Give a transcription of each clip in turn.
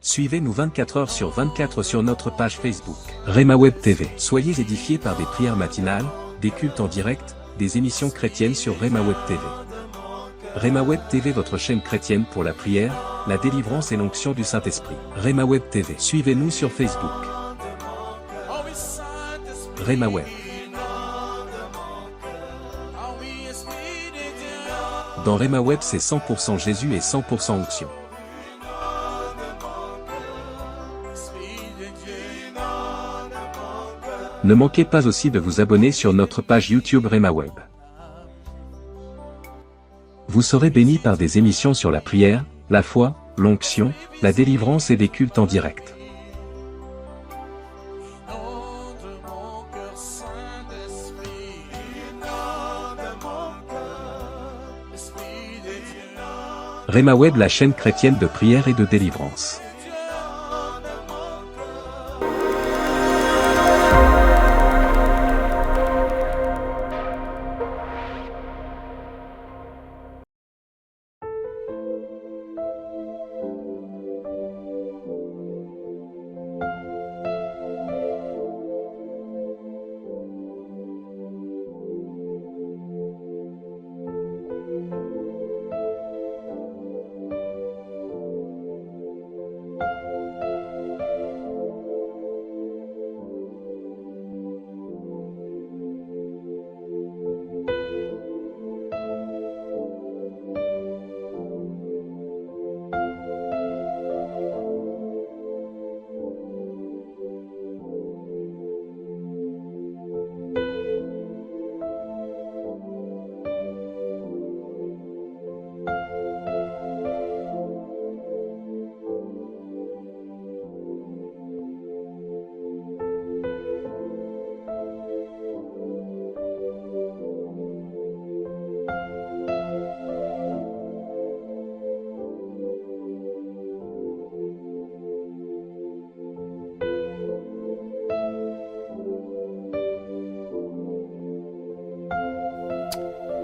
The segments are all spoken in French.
Suivez-nous 24 heures sur 24 sur notre page Facebook. Rhema Web TV. Soyez édifiés par des prières matinales, des cultes en direct, des émissions chrétiennes sur Rhema Web TV. Rhema Web TV, votre chaîne chrétienne pour la prière, la délivrance et l'onction du Saint-Esprit. Rhema Web TV. Suivez-nous sur Facebook. Rhema Web. Dans Rhema Web, c'est 100% Jésus et 100% onction. Ne manquez pas aussi de vous abonner sur notre page YouTube Rhema Web. Vous serez bénis par des émissions sur la prière, la foi, l'onction, la délivrance et des cultes en direct. Rhema Web, la chaîne chrétienne de prière et de délivrance.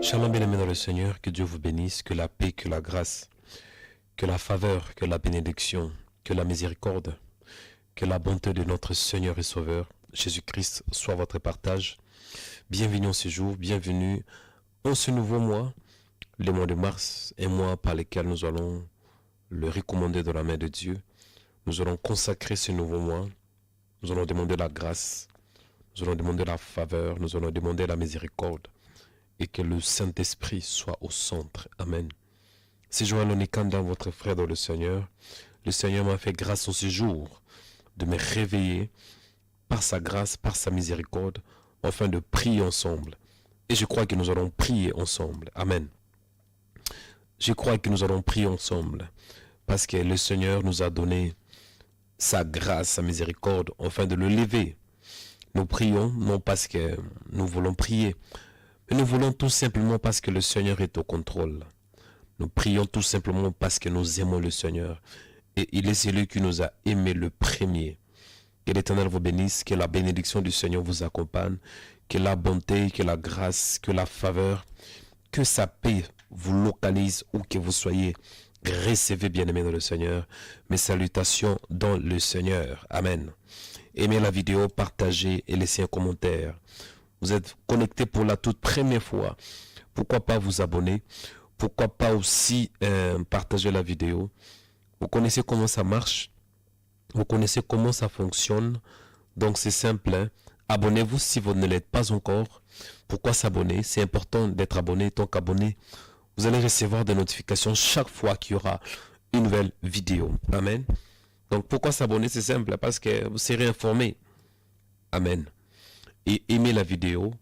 Shalom bien-aimés dans le Seigneur, que Dieu vous bénisse, que la paix, que la grâce, que la faveur, que la bénédiction, que la miséricorde, que la bonté de notre Seigneur et Sauveur, Jésus-Christ, soit votre partage. Bienvenue en ce jour, bienvenue en ce nouveau mois, le mois de mars, un mois par lequel nous allons le recommander de la main de Dieu. Nous allons consacrer ce nouveau mois, nous allons demander la grâce, nous allons demander la faveur, nous allons demander la miséricorde. Et que le Saint-Esprit soit au centre. Amen. C'est Joël Onikanda, votre frère dans le Seigneur. Le Seigneur m'a fait grâce en ce jour de me réveiller par sa grâce, par sa miséricorde, afin de prier ensemble. Et je crois que nous allons prier ensemble. Amen. Je crois que nous allons prier ensemble parce que le Seigneur nous a donné sa grâce, sa miséricorde, afin de le lever. Nous prions non parce que nous voulons prier, mais nous voulons tout simplement parce que le Seigneur est au contrôle. Nous prions tout simplement parce que nous aimons le Seigneur. Et il est celui qui nous a aimés le premier. Que l'Éternel vous bénisse, que la bénédiction du Seigneur vous accompagne, que la bonté, que la grâce, que la faveur, que sa paix vous localise où que vous soyez. Recevez, bien-aimés dans le Seigneur, mes salutations dans le Seigneur. Amen. Aimez la vidéo, partagez et laissez un commentaire. Vous êtes connecté pour la toute première fois. Pourquoi pas vous abonner? Pourquoi pas aussi partager la vidéo? Vous connaissez comment ça marche? Vous connaissez comment ça fonctionne? Donc c'est simple. Hein? Abonnez-vous si vous ne l'êtes pas encore. Pourquoi s'abonner? C'est important d'être abonné. Tant qu'abonné, vous allez recevoir des notifications chaque fois qu'il y aura une nouvelle vidéo. Amen. Donc pourquoi s'abonner? C'est simple. Parce que vous serez informé. Amen. Et aimez la vidéo,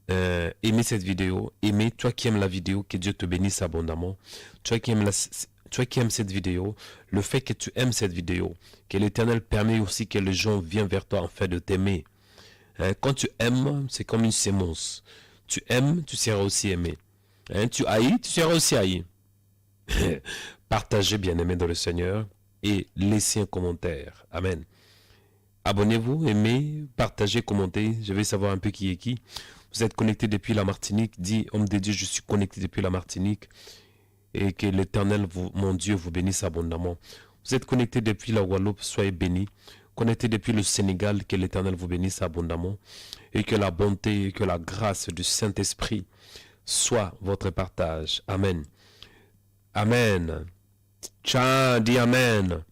aimez cette vidéo, aimez, toi qui aimes la vidéo, que Dieu te bénisse abondamment, toi qui aimes cette vidéo, le fait que tu aimes cette vidéo, que l'Éternel permet aussi que les gens viennent vers toi en fait de t'aimer. Hein, quand tu aimes, c'est comme une sémence. Tu aimes, tu seras aussi aimé. Hein, tu haïs, tu seras aussi haï. Partagez, bien-aimés dans le Seigneur, et laissez un commentaire. Amen. Abonnez-vous, aimez, partagez, commentez. Je vais savoir un peu qui est qui. Vous êtes connecté depuis la Martinique. Dis, homme de Dieu, je suis connecté depuis la Martinique. Et que l'Éternel, mon Dieu, vous bénisse abondamment. Vous êtes connectés depuis la Guadeloupe, soyez bénis. Connectés depuis le Sénégal, que l'Éternel vous bénisse abondamment. Et que la bonté et que la grâce du Saint-Esprit soit votre partage. Amen. Amen. Tiens, dis Amen.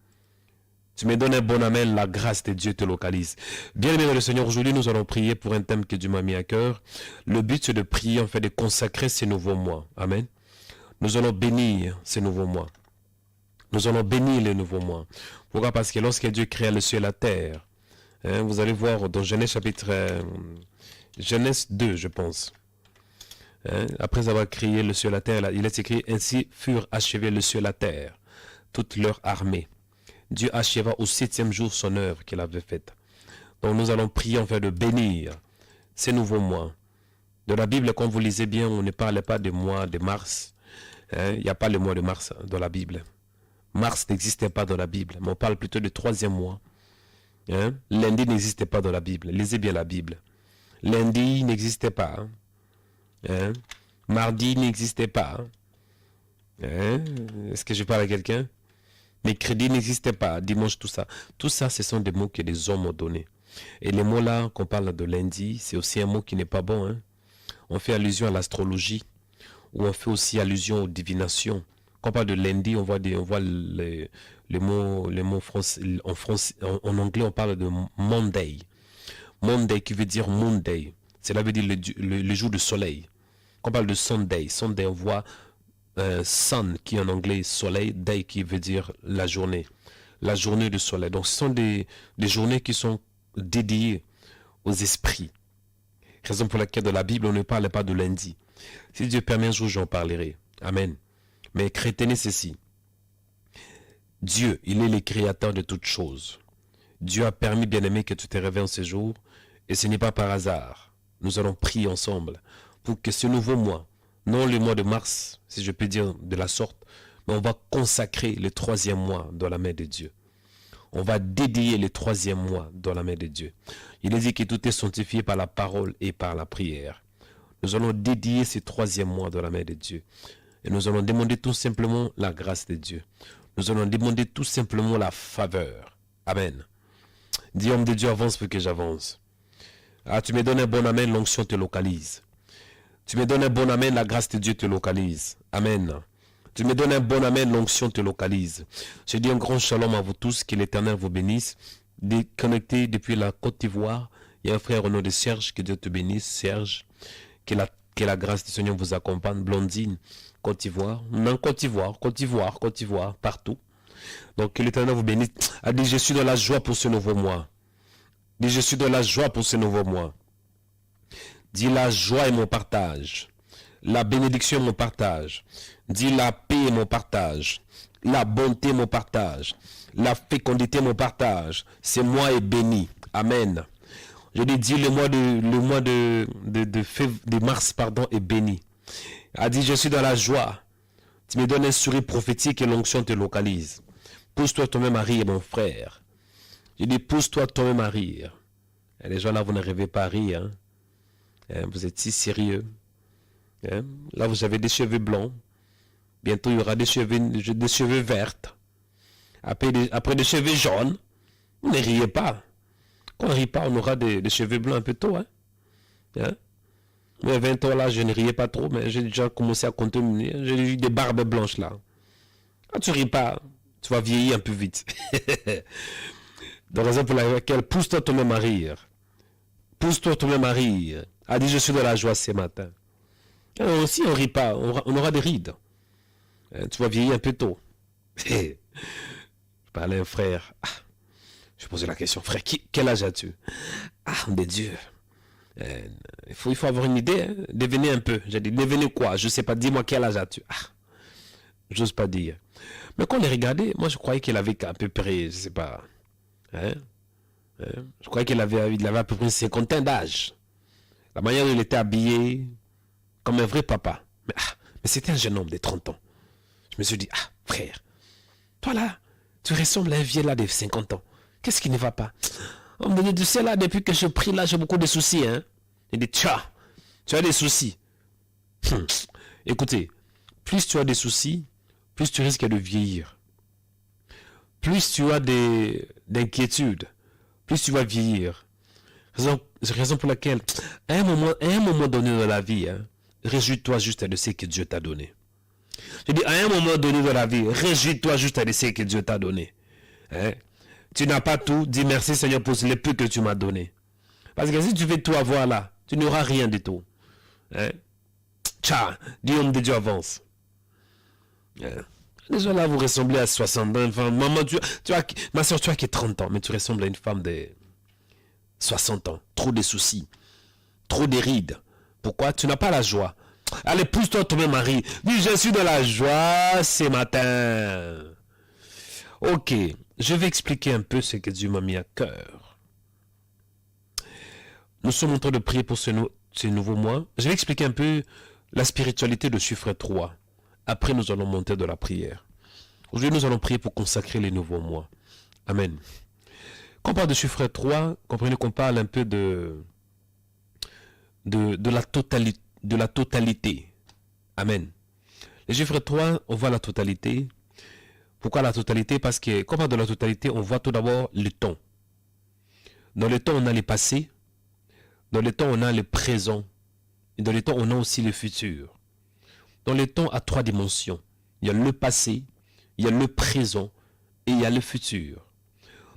Tu me donnes un bon amen, la grâce de Dieu te localise. Bien-aimé dans le Seigneur, aujourd'hui nous allons prier pour un thème que Dieu m'a mis à cœur. Le but c'est de prier, en fait, de consacrer ces nouveaux mois. Amen. Nous allons bénir ces nouveaux mois. Nous allons bénir les nouveaux mois. Pourquoi? Parce que lorsque Dieu créa le ciel et la terre, vous allez voir dans Genèse chapitre Genèse 2, je pense. Après avoir créé le ciel et la terre, il est écrit: ainsi furent achevés le ciel et la terre, toute leur armée. Dieu acheva au 7e jour son œuvre qu'il avait faite. Donc nous allons prier en fait de bénir ces nouveaux mois. De la Bible, quand vous lisez bien, on ne parle pas du mois de mars. Il n'y a pas le mois de mars dans la Bible. Mars n'existait pas dans la Bible, mais on parle plutôt du 3e mois. Lundi n'existait pas dans la Bible. Lisez bien la Bible. Lundi n'existait pas. Mardi n'existait pas. Est-ce que je parle à quelqu'un? Mercredi n'existait pas, dimanche, tout ça. Tout ça, ce sont des mots que les hommes ont donnés. Et les mots-là, qu'on parle de lundi, c'est aussi un mot qui n'est pas bon. On fait allusion à l'astrologie, ou on fait aussi allusion aux divinations. Quand on parle de lundi, on voit les mots français, en anglais, on parle de Monday. Monday qui veut dire Monday. Cela veut dire le jour du soleil. Quand on parle de Sunday, on voit sun qui en anglais soleil, day qui veut dire la journée du soleil. Donc ce sont des journées qui sont dédiées aux esprits. Raison pour laquelle dans la Bible on ne parle pas de lundi. Si Dieu permet, un jour j'en parlerai. Amen. Mais retenez ceci: Dieu, il est le créateur de toutes choses. Dieu a permis, bien-aimé, que tu te réveilles en ce jour, et ce n'est pas par hasard. Nous allons prier ensemble pour que ce nouveau mois, non le mois de mars, si je peux dire de la sorte, mais on va consacrer le 3e mois dans la main de Dieu. On va dédier le 3e mois dans la main de Dieu. Il est dit que tout est sanctifié par la parole et par la prière. Nous allons dédier ce 3e mois dans la main de Dieu. Et nous allons demander tout simplement la grâce de Dieu. Nous allons demander tout simplement la faveur. Amen. Dis, homme de Dieu, avance pour que j'avance. Ah, tu me donnes un bon amen, l'onction te localise. Tu me donnes un bon amen, la grâce de Dieu te localise. Amen. Tu me donnes un bon amen, l'onction te localise. Je dis un grand shalom à vous tous, que l'Éternel vous bénisse. Déconnecté depuis la Côte d'Ivoire, il y a un frère au nom de Serge, que Dieu te bénisse. Serge, que la grâce du Seigneur vous accompagne. Blondine, Côte d'Ivoire. Non, Côte d'Ivoire, partout. Donc que l'Éternel vous bénisse. A dit, je suis dans la joie pour ce nouveau mois. Dis, je suis dans la joie pour ce nouveau mois. Dis, la joie est mon partage. La bénédiction est mon partage. Dis, la paix est mon partage. La bonté est mon partage. La fécondité est mon partage. Ce mois est béni. Amen. Je dis, le mois de mars, est béni. A dit, je suis dans la joie. Tu me donnes un sourire prophétique et l'onction te localise. Pousse-toi toi-même à rire, mon frère. Je dis, pousse-toi toi-même à rire. Et les gens là, vous n'arrivez pas à rire. Vous êtes si sérieux. Là, vous avez des cheveux blancs. Bientôt, il y aura des cheveux verts. Après des cheveux jaunes. Vous ne riez pas. Quand on ne rit pas, on aura des cheveux blancs un peu tôt. Mais 20 ans là, je ne riais pas trop, mais j'ai déjà commencé à contaminer. J'ai eu des barbes blanches là. Quand tu ne ris pas, tu vas vieillir un peu vite. Donc, raison pour laquelle, pousse-toi toi-même à rire. Pousse-toi toi-même à rire. A dit, je suis dans la joie ce matin. Si on ne rit pas, on aura des rides. Tu vas vieillir un peu tôt. Je parlais à un frère. Je posais la question, frère, quel âge as-tu? Mon Dieu. Il faut avoir une idée. Devenez un peu. J'ai dit, devenez quoi? Je ne sais pas, dis-moi quel âge as-tu? J'ose pas dire. Mais quand on les regardait, moi je croyais qu'il avait à peu près, je ne sais pas. Je croyais qu'il avait à peu près une cinquantaine d'âge. La manière dont il était habillé, comme un vrai papa. Mais c'était un jeune homme de 30 ans. Je me suis dit, frère, toi là, tu ressembles à un vieux là de 50 ans. Qu'est-ce qui ne va pas? On me dit, tu sais là, depuis que je prie là, j'ai beaucoup de soucis. Il dit, tu as des soucis. Écoutez, plus tu as des soucis, plus tu risques de vieillir. plus tu as d'inquiétudes, plus tu vas vieillir. Raison pour laquelle, à un moment donné dans la vie, hein, réjouis-toi juste de ce que Dieu t'a donné. Je dis, à un moment donné dans la vie, réjouis-toi juste de ce que Dieu t'a donné. Hein? Tu n'as pas tout, dis merci Seigneur pour le peu que tu m'as donné. Parce que si tu veux tout avoir là, tu n'auras rien du tout. Hein? Tcha, dis homme de Dieu avance. Hein? Déjà là, vous ressemblez à 60 ans. Enfin, maman, ma soeur, tu as qui 30 ans, mais tu ressembles à une femme de 60 ans. Trop de soucis, trop de rides. Pourquoi? Tu n'as pas la joie. Allez, pousse-toi toi-même, Marie. Dis, je suis dans la joie ce matin. Ok, je vais expliquer un peu ce que Dieu m'a mis à cœur. Nous sommes en train de prier pour ce nouveau mois. Je vais expliquer un peu la spiritualité de chiffre 3. Après, nous allons monter de la prière. Aujourd'hui, nous allons prier pour consacrer les nouveaux mois. Amen. Quand on parle de chiffre 3, comprenez qu'on parle un peu de la totalité. Amen. Les chiffres 3, on voit la totalité. Pourquoi la totalité? Parce que quand on parle de la totalité, on voit tout d'abord le temps. Dans le temps, on a le passé. Dans le temps, on a le présent. Et dans le temps, on a aussi le futur. Dans le temps, à 3 dimensions. Il y a le passé, il y a le présent et il y a le futur.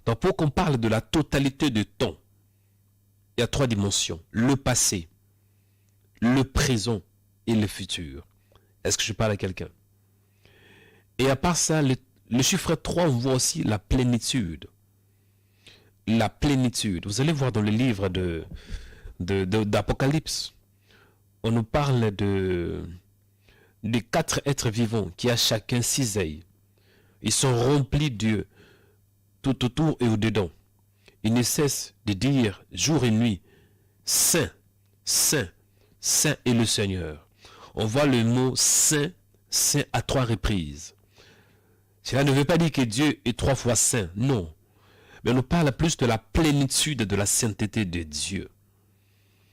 Donc, pour qu'on parle de la totalité du temps, il y a 3 dimensions. Le passé, le présent et le futur. Est-ce que je parle à quelqu'un? Et à part ça, le chiffre 3, on voit aussi la plénitude. La plénitude. Vous allez voir dans le livre d'Apocalypse, on nous parle des 4 êtres vivants qui a chacun 6 ailes. Ils sont remplis de Dieu tout autour et au-dedans. Ils ne cessent de dire jour et nuit, Saint, Saint, Saint est le Seigneur. On voit le mot Saint, Saint à 3 reprises. Cela ne veut pas dire que Dieu est 3 fois Saint, non. Mais on nous parle plus de la plénitude de la sainteté de Dieu.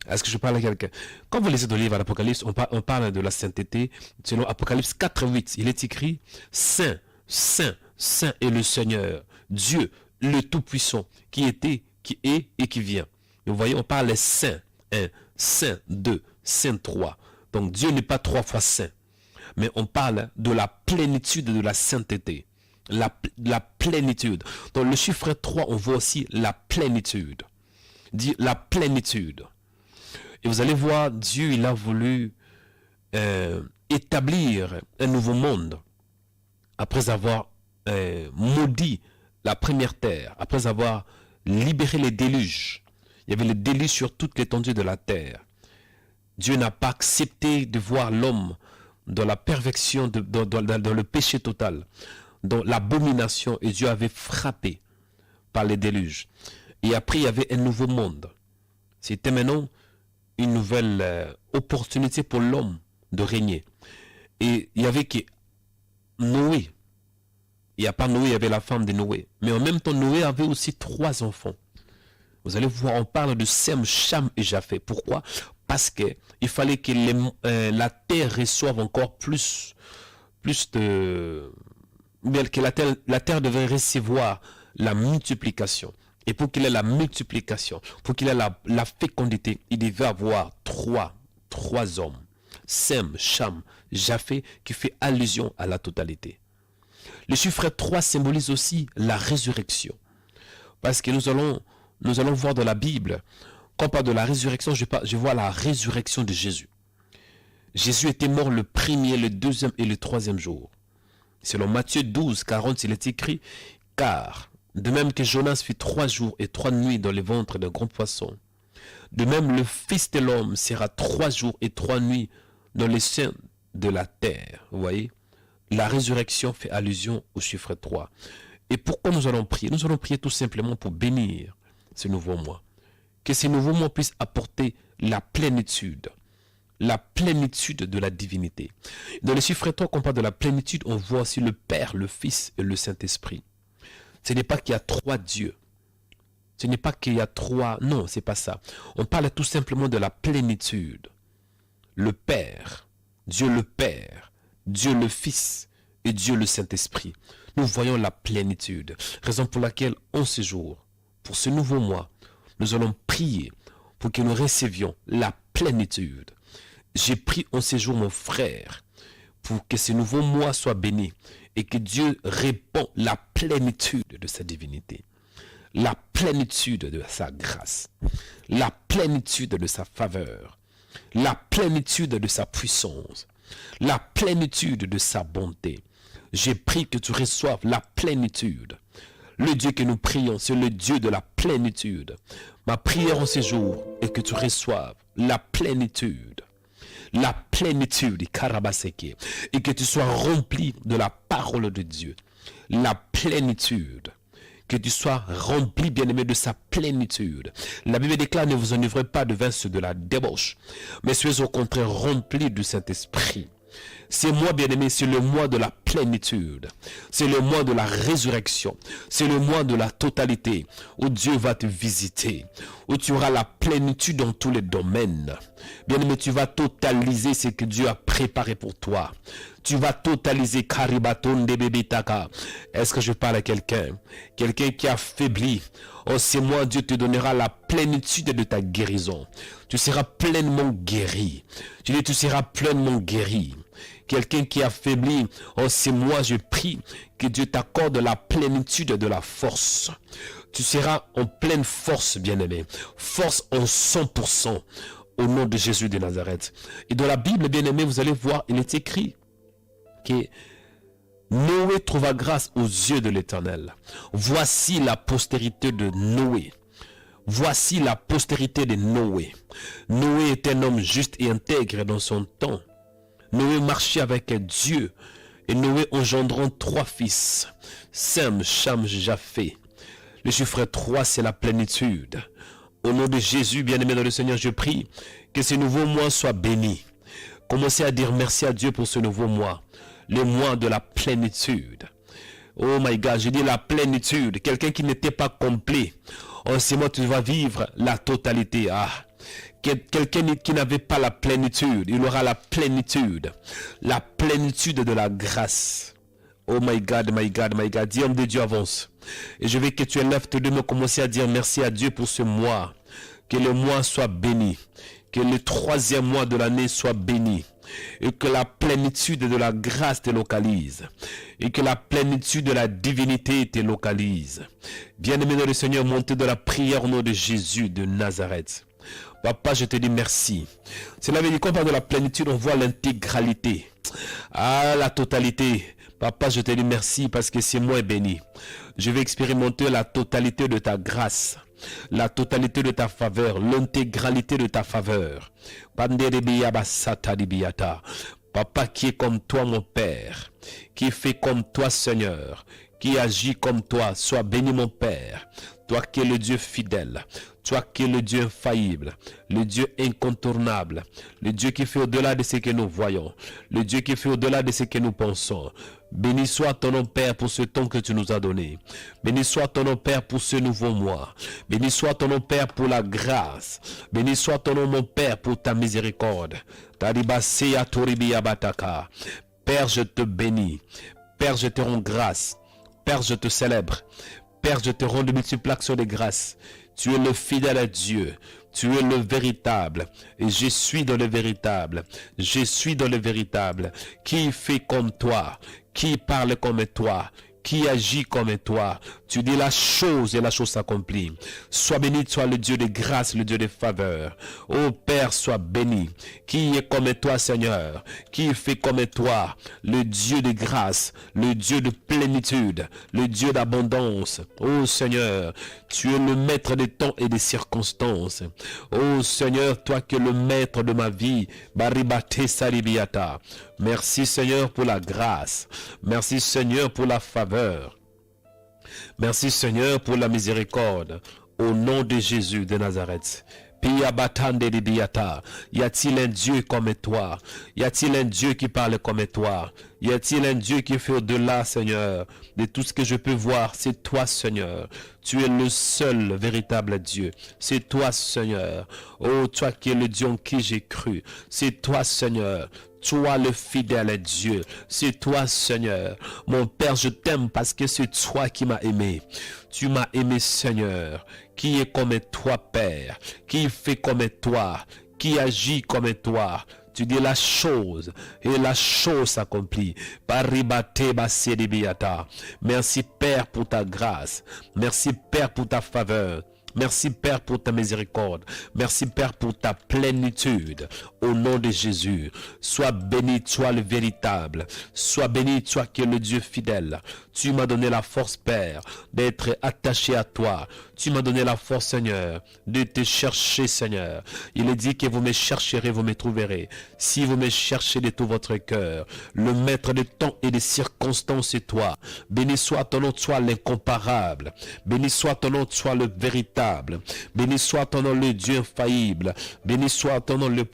Est-ce que je parle à quelqu'un? Quand vous lisez dans le livre d'Apocalypse, on parle de la sainteté. Selon Apocalypse 4:8, il est écrit Saint, Saint, Saint est le Seigneur, Dieu, le Tout-Puissant, qui était, qui est et qui vient. Vous voyez, on parle Saint 1, Saint 2, Saint 3. Donc Dieu n'est pas 3 fois Saint. Mais on parle de la plénitude de la sainteté. La plénitude. Dans le chiffre 3, on voit aussi la plénitude. Dit la plénitude. Et vous allez voir, Dieu, il a voulu établir un nouveau monde. Après avoir maudit la première terre, après avoir libéré les déluges. Il y avait le déluge sur toute l'étendue de la terre. Dieu n'a pas accepté de voir l'homme dans la perversion, dans le péché total, dans l'abomination, et Dieu avait frappé par les déluges. Et après, il y avait un nouveau monde. C'était maintenant une nouvelle opportunité pour l'homme de régner. Et il y avait Noé. Il n'y a pas Noé, il y avait la femme de Noé. Mais en même temps, Noé avait aussi 3 enfants. Vous allez voir, on parle de Sem, Cham et Japheth. Pourquoi? Parce qu'il fallait que la terre reçoive encore plus de... que la terre devait recevoir la multiplication. Et pour qu'il ait la multiplication, pour qu'il ait la fécondité, il devait avoir trois hommes. Sem, Cham, Japheth, qui fait allusion à la totalité. Le chiffre 3 symbolise aussi la résurrection. Parce que nous allons voir dans la Bible, quand on parle de la résurrection, je vois la résurrection de Jésus. Jésus était mort le premier, le deuxième et le troisième jour. Selon Matthieu 12, 40, il est écrit, car de même que Jonas fut 3 jours et 3 nuits dans le ventre d'un grand poisson, de même le Fils de l'homme sera 3 jours et 3 nuits dans les seins de la terre. Vous voyez, la résurrection fait allusion au chiffre 3. Et pourquoi nous allons prier? Nous allons prier tout simplement pour bénir ce nouveau mois. Que ce nouveau mois puisse apporter la plénitude de la divinité. Dans le chiffre 3, quand on parle de la plénitude, on voit aussi le Père, le Fils et le Saint-Esprit. Ce n'est pas qu'il y a 3 dieux. Ce n'est pas qu'il y a 3... Non, c'est pas ça. On parle tout simplement de la plénitude. Le Père, Dieu le Fils et Dieu le Saint-Esprit. nous voyons la plénitude. Raison pour laquelle, en ce jour, pour ce nouveau mois, nous allons prier pour que nous recevions la plénitude. J'ai prié en ce jour, mon frère, pour que ce nouveau mois soit béni et que Dieu répond la plénitude de sa divinité, la plénitude de sa grâce, la plénitude de sa faveur, la plénitude de sa puissance, la plénitude de sa bonté. J'ai prié que tu reçoives la plénitude. Le Dieu que nous prions, c'est le Dieu de la plénitude. Ma prière en ce jour est que tu reçoives la plénitude. La plénitude, Karabaseke, et que tu sois rempli de la parole de Dieu. La plénitude. Que tu sois rempli, bien-aimé, de sa plénitude. La Bible déclare, ne vous enivrez pas de vin, de la débauche, mais soyez au contraire remplis du Saint-Esprit. C'est moi, bien-aimé, c'est le mois de la plénitude. C'est le mois de la résurrection. C'est le mois de la totalité où Dieu va te visiter, où tu auras la plénitude dans tous les domaines. Bien-aimé, tu vas totaliser ce que Dieu a préparé pour toi. Tu vas totaliser Karibaton de Bebitaka. Est-ce que je parle à quelqu'un? Quelqu'un qui a faibli. En ces mois, Dieu te donnera la plénitude de ta guérison. Tu seras pleinement guéri. Tu dis, tu seras pleinement guéri. Quelqu'un qui a faibli, en ces mois, je prie que Dieu t'accorde la plénitude de la force. Tu seras en pleine force, bien-aimé. Force en 100% au nom de Jésus de Nazareth. Et dans la Bible, bien-aimé, vous allez voir, il est écrit que Noé trouva grâce aux yeux de l'Éternel. Voici la postérité de Noé. Voici la postérité de Noé. Noé est un homme juste et intègre dans son temps. Noé marchait avec Dieu. Et Noé engendrant 3 fils. Sem, Cham, Japheth. Le chiffre 3, c'est la plénitude. Au nom de Jésus, bien-aimé dans le Seigneur, je prie que ce nouveau mois soit béni. Commencez à dire merci à Dieu pour ce nouveau mois. Le mois de la plénitude. Oh my God, je dis la plénitude. Quelqu'un qui n'était pas complet. En ce mois, tu vas vivre la totalité. Ah, quelqu'un qui n'avait pas la plénitude, il aura la plénitude. La plénitude de la grâce. Oh my God, my God, my God. Dis, homme de Dieu, avance. Et je veux que tu élèves tes deux mains, commencer à dire merci à Dieu pour ce mois. Que le mois soit béni. Que le 3e mois de l'année soit béni. Et que la plénitude de la grâce te localise. Et que la plénitude de la divinité te localise. Bien-aimé dans le Seigneur, montez de la prière au nom de Jésus de Nazareth. Papa, je te dis merci. Cela veut dire qu'on parle de la plénitude, on voit l'intégralité. Ah, la totalité. Papa, je te dis merci parce que c'est moi béni. Je vais expérimenter la totalité de ta grâce. La totalité de ta faveur, l'intégralité de ta faveur. Papa qui est comme toi mon Père, qui fait comme toi Seigneur, qui agit comme toi, sois béni mon Père. Toi qui es le Dieu fidèle, toi qui es le Dieu infaillible, le Dieu incontournable, le Dieu qui fait au-delà de ce que nous voyons, le Dieu qui fait au-delà de ce que nous pensons. Béni soit ton nom Père pour ce temps que tu nous as donné. Béni soit ton nom Père pour ce nouveau mois. Béni soit ton nom Père pour la grâce. Béni soit ton nom mon Père pour ta miséricorde. Père, je te bénis. Père, je te rends grâce. Père, je te célèbre. Père, je te rends de multiples actions de grâce. Tu es le fidèle à Dieu. Tu es le véritable. Et je suis dans le véritable. Je suis dans le véritable. Qui fait comme toi? Qui parle comme toi? Qui agit comme toi? Tu dis la chose et la chose s'accomplit. Sois béni, sois le Dieu de grâce, le Dieu de faveur. Ô Père, sois béni. Qui est comme toi, Seigneur? Qui fait comme toi? Le Dieu de grâce, le Dieu de plénitude, le Dieu d'abondance. Ô Seigneur, tu es le maître des temps et des circonstances. Ô Seigneur, toi qui es le maître de ma vie. Baribate Saribiata. Merci Seigneur pour la grâce. Merci Seigneur pour la faveur. Merci Seigneur pour la miséricorde. Au nom de Jésus de Nazareth. Y a-t-il un Dieu comme toi? Y a-t-il un Dieu qui parle comme toi? Y a-t-il un Dieu qui fait au-delà, Seigneur, de tout ce que je peux voir? C'est toi, Seigneur. Tu es le seul véritable Dieu. C'est toi, Seigneur. Oh, toi qui es le Dieu en qui j'ai cru. C'est toi, Seigneur. toi le fidèle Dieu, c'est toi Seigneur. Mon Père, je t'aime parce que c'est toi qui m'as aimé. Tu m'as aimé Seigneur, qui est comme toi Père, qui fait comme toi, qui agit comme toi. Tu dis la chose et la chose s'accomplit. Merci Père pour ta grâce. Merci Père pour ta faveur. Merci Père pour ta miséricorde. Merci Père pour ta plénitude. Au nom de Jésus, sois béni toi le véritable. Sois béni toi qui es le Dieu fidèle. Tu m'as donné la force Père d'être attaché à toi. Tu m'as donné la force Seigneur de te chercher Seigneur. Il est dit que vous me chercherez, vous me trouverez. Si vous me cherchez de tout votre cœur, le maître des temps et des circonstances c'est toi. Béni soit ton nom, toi l'incomparable. Béni soit ton nom, toi le véritable. Béni soit ton nom, le Dieu infaillible. Béni soit ton nom, le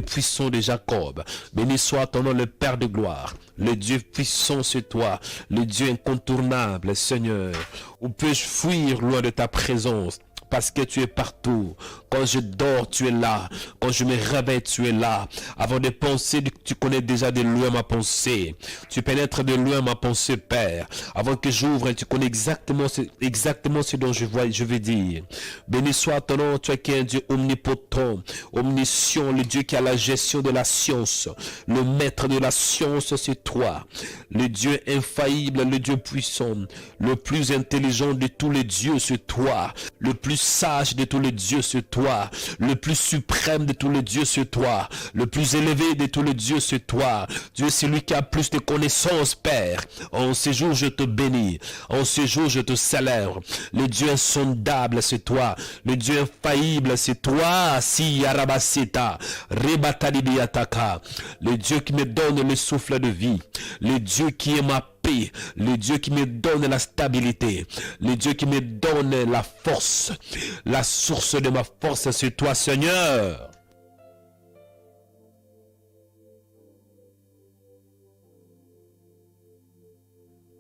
puissant de Jacob. Béni soit ton nom, le Père de gloire. Le Dieu puissant c'est toi. Le Dieu incontournable, Seigneur. Où peux-je fuir loin de ta présence? Parce que tu es partout. Quand je dors, tu es là. Quand je me réveille, tu es là. Avant de penser, tu connais déjà de loin ma pensée. Tu pénètres de loin ma pensée, Père. Avant que j'ouvre, tu connais exactement ce dont je veux dire. Béni soit ton nom, toi qui es un Dieu omnipotent, omniscient, le Dieu qui a la gestion de la science. Le maître de la science, c'est toi. Le Dieu infaillible, le Dieu puissant. Le plus intelligent de tous les dieux, c'est toi. Le plus sage de tous les dieux, c'est toi. Le plus suprême de tous les dieux, c'est toi. Le plus élevé de tous les dieux, c'est toi. Dieu, c'est lui qui a plus de connaissances, Père. En ce jour, je te bénis. En ce jour, je te célèbre. Le Dieu insondable, c'est toi. Le Dieu infaillible, c'est toi. Si Yarabaseta, Rebatadibiataka. Le Dieu qui me donne le souffle de vie. Le Dieu qui est ma paix, le Dieu qui me donne la stabilité, le Dieu qui me donne la force, la source de ma force, c'est toi Seigneur.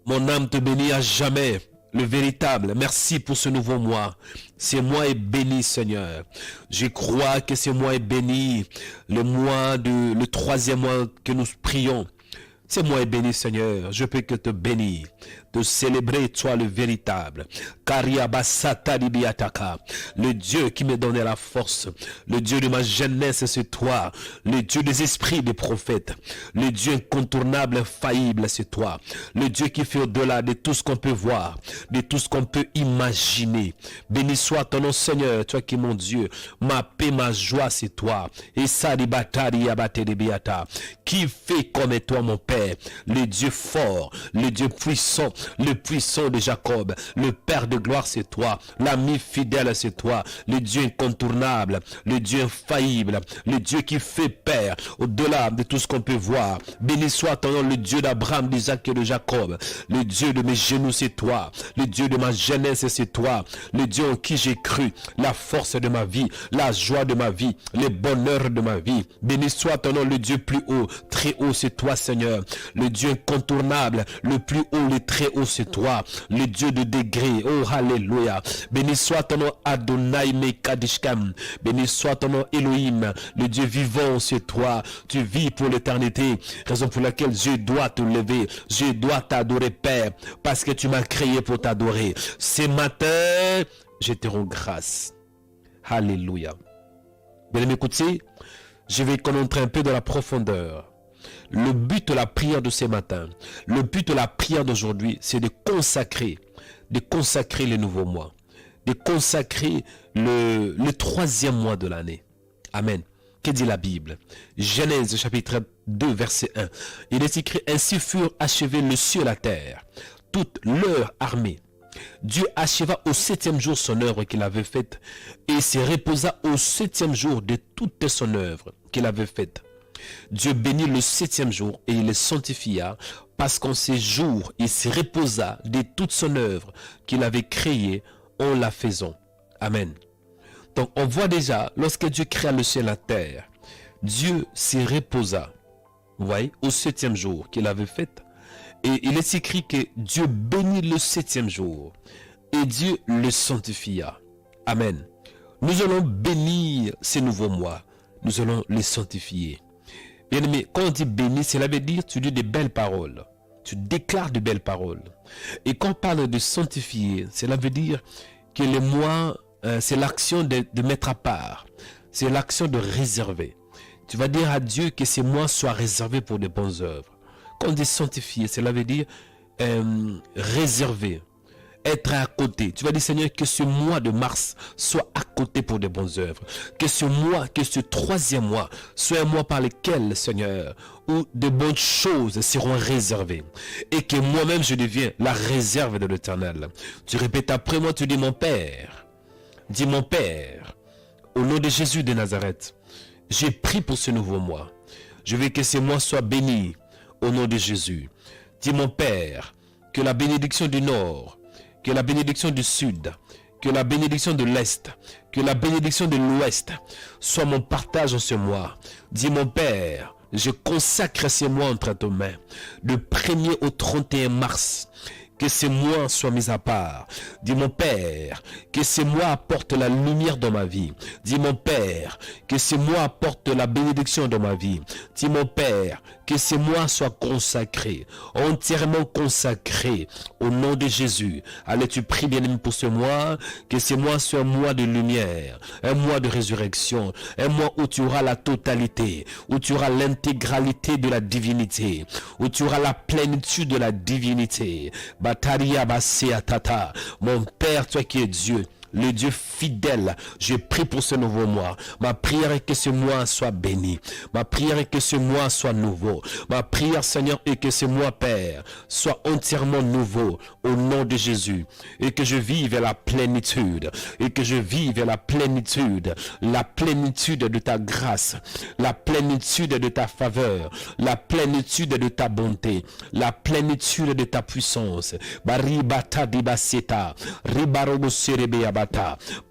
Mon âme te bénit à jamais, le véritable. Merci pour ce nouveau mois. Ce mois est béni, Seigneur. Je crois que ce mois est béni, le troisième mois que nous prions. C'est moi et béni Seigneur, je peux que te bénir, te célébrer toi le véritable. Le Dieu qui me donnait la force, le Dieu de ma jeunesse c'est toi, le Dieu des esprits des prophètes, le Dieu incontournable, infaillible c'est toi, le Dieu qui fait au-delà de tout ce qu'on peut voir, de tout ce qu'on peut imaginer. Béni soit ton nom Seigneur, toi qui es mon Dieu, ma paix, ma joie c'est toi. Et ça qui fait comme toi mon Père, le Dieu fort, le Dieu puissant, le puissant de Jacob, le Père de gloire c'est toi, l'ami fidèle c'est toi, le Dieu incontournable, le Dieu infaillible, le Dieu qui fait Père au-delà de tout ce qu'on peut voir. Béni soit ton nom, le Dieu d'Abraham, d'Isaac et de Jacob, le Dieu de mes genoux c'est toi, le Dieu de ma jeunesse c'est toi, le Dieu en qui j'ai cru, la force de ma vie, la joie de ma vie, le bonheur de ma vie. Béni soit ton nom, le Dieu plus haut, très haut c'est toi Seigneur, le Dieu incontournable, le plus haut, le très haut c'est toi, le Dieu de degrés. Oh alléluia. Béni soit ton nom Adonai Mekadishkam, béni soit ton nom Elohim, le Dieu vivant c'est toi, tu vis pour l'éternité, raison pour laquelle je dois te lever, je dois t'adorer Père, parce que tu m'as créé pour t'adorer. Ce matin je te rends grâce. Alléluia. Bien m'écouter, je vais connaître un peu de la profondeur. Le but de la prière de ce matin, le but de la prière d'aujourd'hui, c'est de consacrer le nouveau mois, de consacrer le troisième mois de l'année. Amen. Que dit la Bible? Genèse chapitre 2 verset 1. Il est écrit: ainsi furent achevés le ciel et la terre, toute leur armée. Dieu acheva au septième jour son œuvre qu'il avait faite et se reposa au septième jour de toute son œuvre qu'il avait faite. Dieu bénit le septième jour et il le sanctifia parce qu'en ces jours il se reposa de toute son œuvre qu'il avait créée en la faisant. Amen. Donc on voit déjà, lorsque Dieu créa le ciel et la terre, Dieu se reposa, vous voyez, au septième jour qu'il avait fait. Et il est écrit que Dieu bénit le septième jour et Dieu le sanctifia. Amen. Nous allons bénir ces nouveaux mois. Nous allons les sanctifier. Bien-aimé, quand on dit béni, cela veut dire tu dis de belles paroles. Tu déclares de belles paroles. Et quand on parle de sanctifier, cela veut dire que le moi, c'est l'action de mettre à part. C'est l'action de réserver. Tu vas dire à Dieu que ces mois soient réservés pour de bonnes œuvres. Quand on dit sanctifier, cela veut dire réserver. Être à côté. Tu vas dire, Seigneur, que ce mois de mars soit à côté pour de bonnes œuvres. Que ce mois, que ce troisième mois soit un mois par lequel, Seigneur, où de bonnes choses seront réservées. Et que moi-même, je deviens la réserve de l'Éternel. Tu répètes après moi, tu dis, mon Père. Dis, mon Père, au nom de Jésus de Nazareth, j'ai pris pour ce nouveau mois. Je veux que ce mois soit béni au nom de Jésus. Dis, mon Père, que la bénédiction du Nord, que la bénédiction du Sud, que la bénédiction de l'Est, que la bénédiction de l'Ouest soit mon partage en ce mois. Dis, mon Père, je consacre ces mois entre tes mains, du 1er au 31 mars. Que ces mois soient mis à part. Dis, mon Père, que ces mois apportent la lumière dans ma vie. Dis, mon Père, que ces mois apportent la bénédiction dans ma vie. Dis, mon Père, que ces mois soient consacrés, entièrement consacrés au nom de Jésus. Allez, tu pries bien-aimé pour ce mois, que ces mois soient un mois de lumière, un mois de résurrection, un mois où tu auras la totalité, où tu auras l'intégralité de la divinité, où tu auras la plénitude de la divinité. Bataria Basia Tata, mon Père, toi qui es Dieu, le Dieu fidèle, je prie pour ce nouveau mois. Ma prière est que ce mois soit béni. Ma prière est que ce mois soit nouveau. Ma prière, Seigneur, est que ce mois, Père, soit entièrement nouveau au nom de Jésus. Et que je vive la plénitude. Et que je vive la plénitude de ta grâce, la plénitude de ta faveur, la plénitude de ta bonté, la plénitude de ta puissance. Baribata dibaseta, ribarobo serebeaba.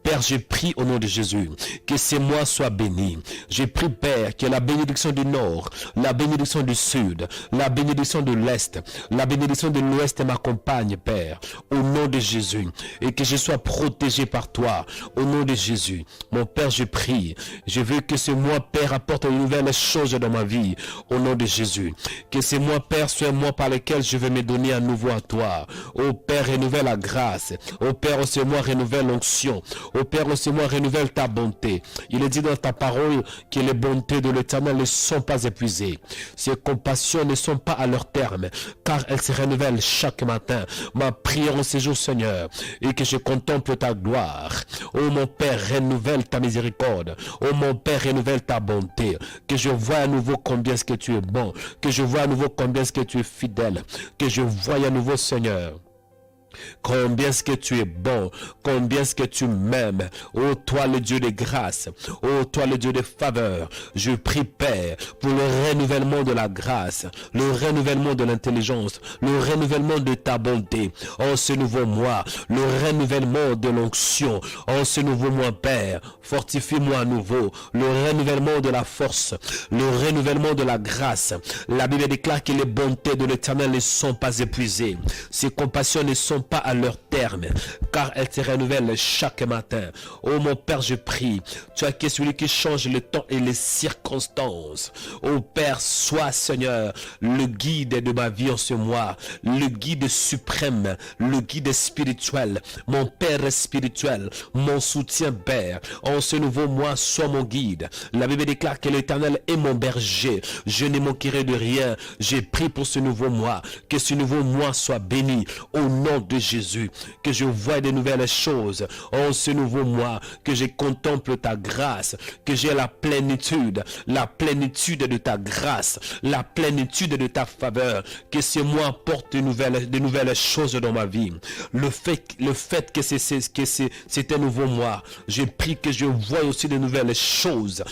Père, je prie au nom de Jésus que ces mois soient bénis. Je prie, Père, que la bénédiction du Nord, la bénédiction du Sud, la bénédiction de l'Est, la bénédiction de l'Ouest m'accompagne, Père, au nom de Jésus, et que je sois protégé par toi, au nom de Jésus. Mon Père, je prie, je veux que ce mois, Père, apporte une nouvelle chose dans ma vie, au nom de Jésus. Que ce mois, Père, soit un mois par lequel je vais me donner à nouveau à toi. Ô Père, renouvelle la grâce. Ô Père, ce mois, renouvelle l'onction. Ô Père, ce mois, renouvelle ta bonté. Il est dit dans ta parole que les bontés de l'Éternel ne sont pas épuisées. Ses compassions ne sont pas à leur terme, car elles se renouvellent chaque matin. Ma prière en ce jour, Seigneur, et que je contemple ta gloire. Ô mon Père, renouvelle ta miséricorde. Ô mon Père, renouvelle ta bonté. Que je vois à nouveau combien est-ce que tu es bon. Que je vois à nouveau combien est-ce que tu es fidèle. Que je vois à nouveau, Seigneur, combien est-ce que tu es bon, combien est-ce que tu m'aimes. Ô toi le Dieu de grâce, ô toi le Dieu de faveur, je prie, Père, pour le renouvellement de la grâce, le renouvellement de l'intelligence, le renouvellement de ta bonté en ce nouveau mois, le renouvellement de l'onction en ce nouveau mois, Père. Fortifie-moi à nouveau, le renouvellement de la force, le renouvellement de la grâce. La Bible déclare que les bontés de l'Éternel ne sont pas épuisées, ses compassions ne sont pas à leur terme, car elles se renouvellent chaque matin. Oh mon Père, je prie, tu es celui qui change le temps et les circonstances. Oh Père, sois, Seigneur, le guide de ma vie en ce mois, le guide suprême, le guide spirituel, mon Père spirituel, mon soutien, Père. En ce nouveau mois, sois mon guide. La Bible déclare que l'Éternel est mon berger, je ne manquerai de rien. J'ai prié pour ce nouveau mois, que ce nouveau mois soit béni au nom de Jésus, que je vois de nouvelles choses en ce nouveau mois, que je contemple ta grâce, que j'ai la plénitude de ta grâce, la plénitude de ta faveur, que ce mois apporte de nouvelles choses dans ma vie. Le fait que c'est un nouveau mois, je prie que je vois aussi de nouvelles choses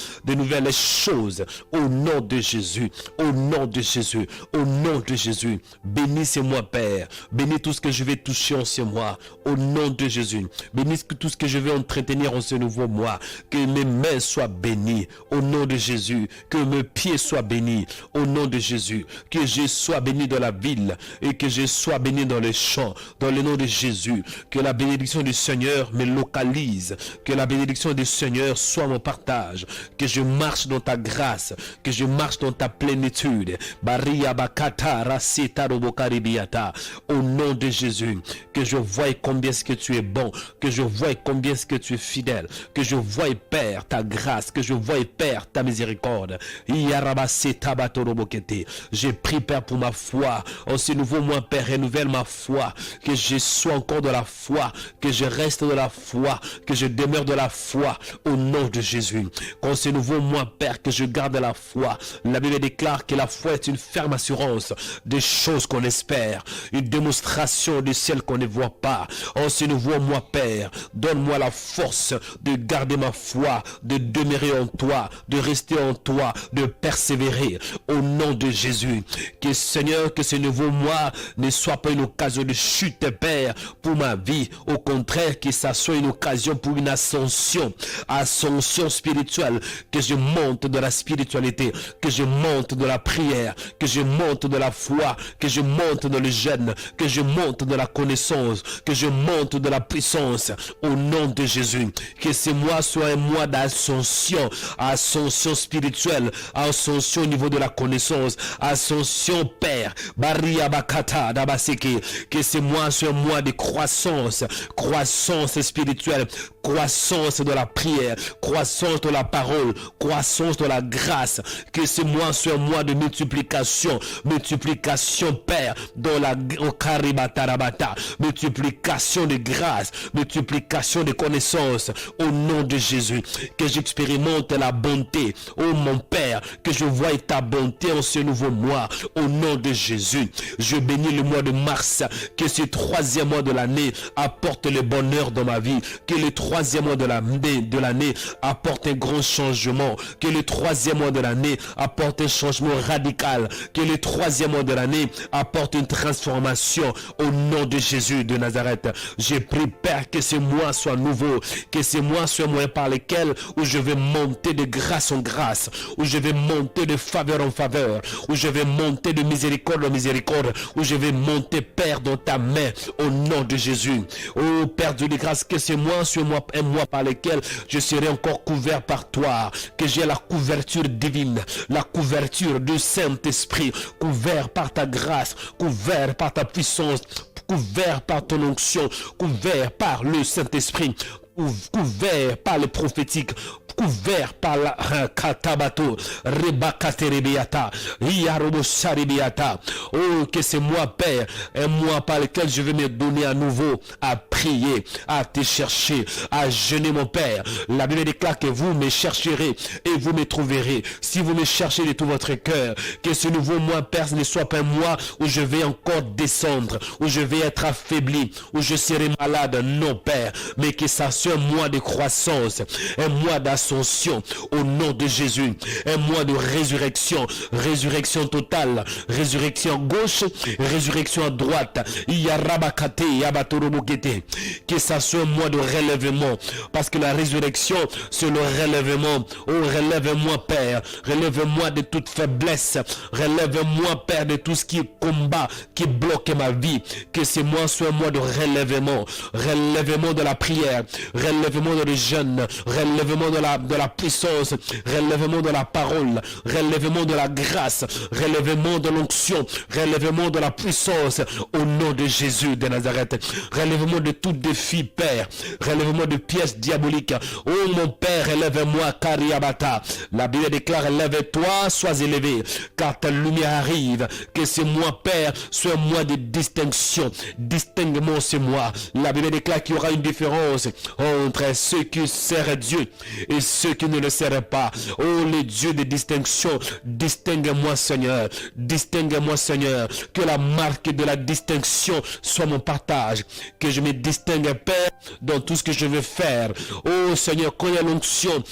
au nom de Jésus, au nom de Jésus, au nom de Jésus. Bénis ce mois, Père, bénis tout ce que je vais toucher toucher en ce mois, au nom de Jésus. Bénisse que tout ce que je vais entretenir en ce nouveau mois, que mes mains soient bénies, au nom de Jésus, que mes pieds soient bénis, au nom de Jésus, que je sois béni dans la ville et que je sois béni dans les champs, dans le nom de Jésus, que la bénédiction du Seigneur me localise, que la bénédiction du Seigneur soit mon partage, que je marche dans ta grâce, que je marche dans ta plénitude. Baria bakata rasita robokaribiata. Au nom de Jésus, que je voie combien est-ce que tu es bon, que je voie combien est-ce que tu es fidèle, que je voie, Père, ta grâce, que je voie, Père, ta miséricorde. J'ai pris, Père, pour ma foi. En ce nouveau mois, Père, renouvelle ma foi, que je sois encore de la foi, que je reste de la foi, que je demeure de la foi, au nom de Jésus. Qu'en ce nouveau mois, Père, que je garde la foi. La Bible déclare que la foi est une ferme assurance des choses qu'on espère, une démonstration du ciel qu'on ne voit pas. En ce nouveau mois, Père, donne-moi la force de garder ma foi, de demeurer en toi, de rester en toi, de persévérer, au nom de Jésus. Que Seigneur, que ce nouveau mois ne soit pas une occasion de chute, Père, pour ma vie. Au contraire, que ça soit une occasion pour une ascension spirituelle, que je monte de la spiritualité, que je monte de la prière, que je monte de la foi, que je monte dans le jeûne, que je monte de la connaissance, que je monte de la puissance, au nom de Jésus. Que ce mois soit un mois d'ascension, ascension spirituelle, ascension au niveau de la connaissance, ascension, Père. Baria bakata dabaseke. Que ce mois soit un mois de croissance, croissance spirituelle, croissance de la prière, croissance de la parole, croissance de la grâce. Que ce mois soit un mois de multiplication, multiplication, Père, dans la multiplication de grâce, multiplication de connaissances, au nom de Jésus. Que j'expérimente la bonté, oh mon Père, que je voie ta bonté en ce nouveau mois, au nom de Jésus. Je bénis le mois de mars, que ce troisième mois de l'année apporte le bonheur dans ma vie, que le troisième mois de l'année apporte un grand changement, que le troisième mois de l'année apporte un changement radical, que le troisième mois de l'année apporte une transformation, au nom de Jésus de Nazareth. J'ai pris, Père, que ce mois soit nouveau, que ce mois soit un mois par lequel où je vais monter de grâce en grâce, où je vais monter de faveur en faveur, où je vais monter de miséricorde en miséricorde, où je vais monter, Père, dans ta main, au nom de Jésus. Oh Père de grâce, que ce mois soit un mois par lequel je serai encore couvert par toi, que j'ai la couverture divine, la couverture du Saint-Esprit, couvert par ta grâce, couvert par ta puissance, couvert par ton onction, couvert par le Saint-Esprit, couvert par le prophétique, couvert par la katabato rebakaterebiata yarobosaribiata. Oh, que c'est moi, Père, un mois par lequel je vais me donner à nouveau à prier, à te chercher, à jeûner, mon Père. La Bible déclare que vous me chercherez et vous me trouverez si vous me cherchez de tout votre cœur. Que ce nouveau mois, Père, ne soit pas un mois où je vais encore descendre, où je vais être affaibli, où je serai malade. Non, Père, mais que ça soit un mois de croissance, un mois d'ascension, au nom de Jésus, un mois de résurrection, résurrection totale, résurrection à gauche, résurrection à droite. Que ça soit un mois de relèvement, parce que la résurrection, c'est le relèvement. Oh, relève-moi, Père, relève-moi de toute faiblesse, relève-moi, Père, de tout ce qui combat, qui bloque ma vie. Que ce mois soit un mois de relèvement, relèvement de la prière, relèvement de le jeûne, relèvement de la puissance, relèvement de la parole, relèvement de la grâce, relèvement de l'onction, relèvement de la puissance, au nom de Jésus de Nazareth. Relèvement de tout défi, Père, relèvement de pièces diaboliques. Oh mon Père, élève-moi, Kariabata. La Bible déclare, élève-toi, sois élevé, car ta lumière arrive. Que ce mois, Père, soit un mois de distinction. Distingue-moi ce mois. La Bible déclare qu'il y aura une différence entre ceux qui servent Dieu et ceux qui ne le servent pas. Oh, les dieux de distinction, distingue-moi, Seigneur. Distingue-moi, Seigneur. Que la marque de la distinction soit mon partage. Que je me distingue, Père, dans tout ce que je vais faire. Oh Seigneur, quand il y a l'onction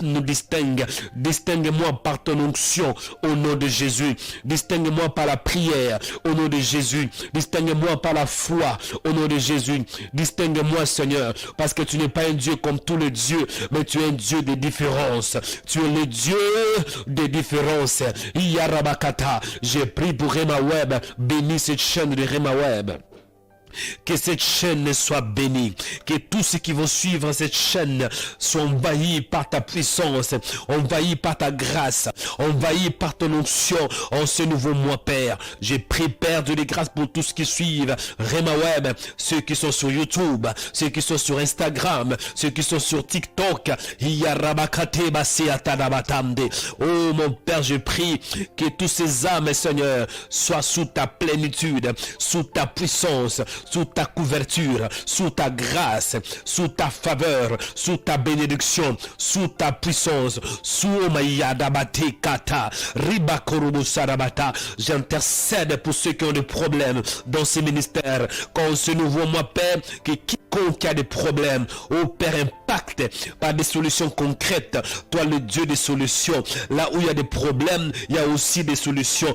nous distingue. Distingue-moi par ton onction au nom de Jésus. Distingue-moi par la prière au nom de Jésus. Distingue-moi par la foi au nom de Jésus. Distingue-moi, Seigneur, parce que tu n'es pas un Dieu comme tous les dieux, mais tu es un Dieu des différences. Tu es le Dieu des différences. Yarabakata, j'ai prié pour Rema Web. Bénis cette chaîne de Rema Web. Que cette chaîne soit bénie, que tous ceux qui vont suivre cette chaîne soient envahis par ta puissance, envahis par ta grâce, envahis par ton onction en ce nouveau mois, Père. J'ai prié, Père, de les grâces pour tous ceux qui suivent Rema Web, ceux qui sont sur YouTube, ceux qui sont sur Instagram, ceux qui sont sur TikTok. Oh mon Père, je prie que tous ces âmes, Seigneur, soient sous ta plénitude, sous ta puissance, sous ta couverture, sous ta grâce, sous ta faveur, sous ta bénédiction, sous ta puissance, sous Omayadabate Kata, Ribakorubu Sarabata. J'intercède pour ceux qui ont des problèmes dans ces ministères. Quand ce nouveau mois, Père, que quiconque a des problèmes, oh Père, impacte par des solutions concrètes. Toi, le Dieu des solutions. Là où il y a des problèmes, il y a aussi des solutions.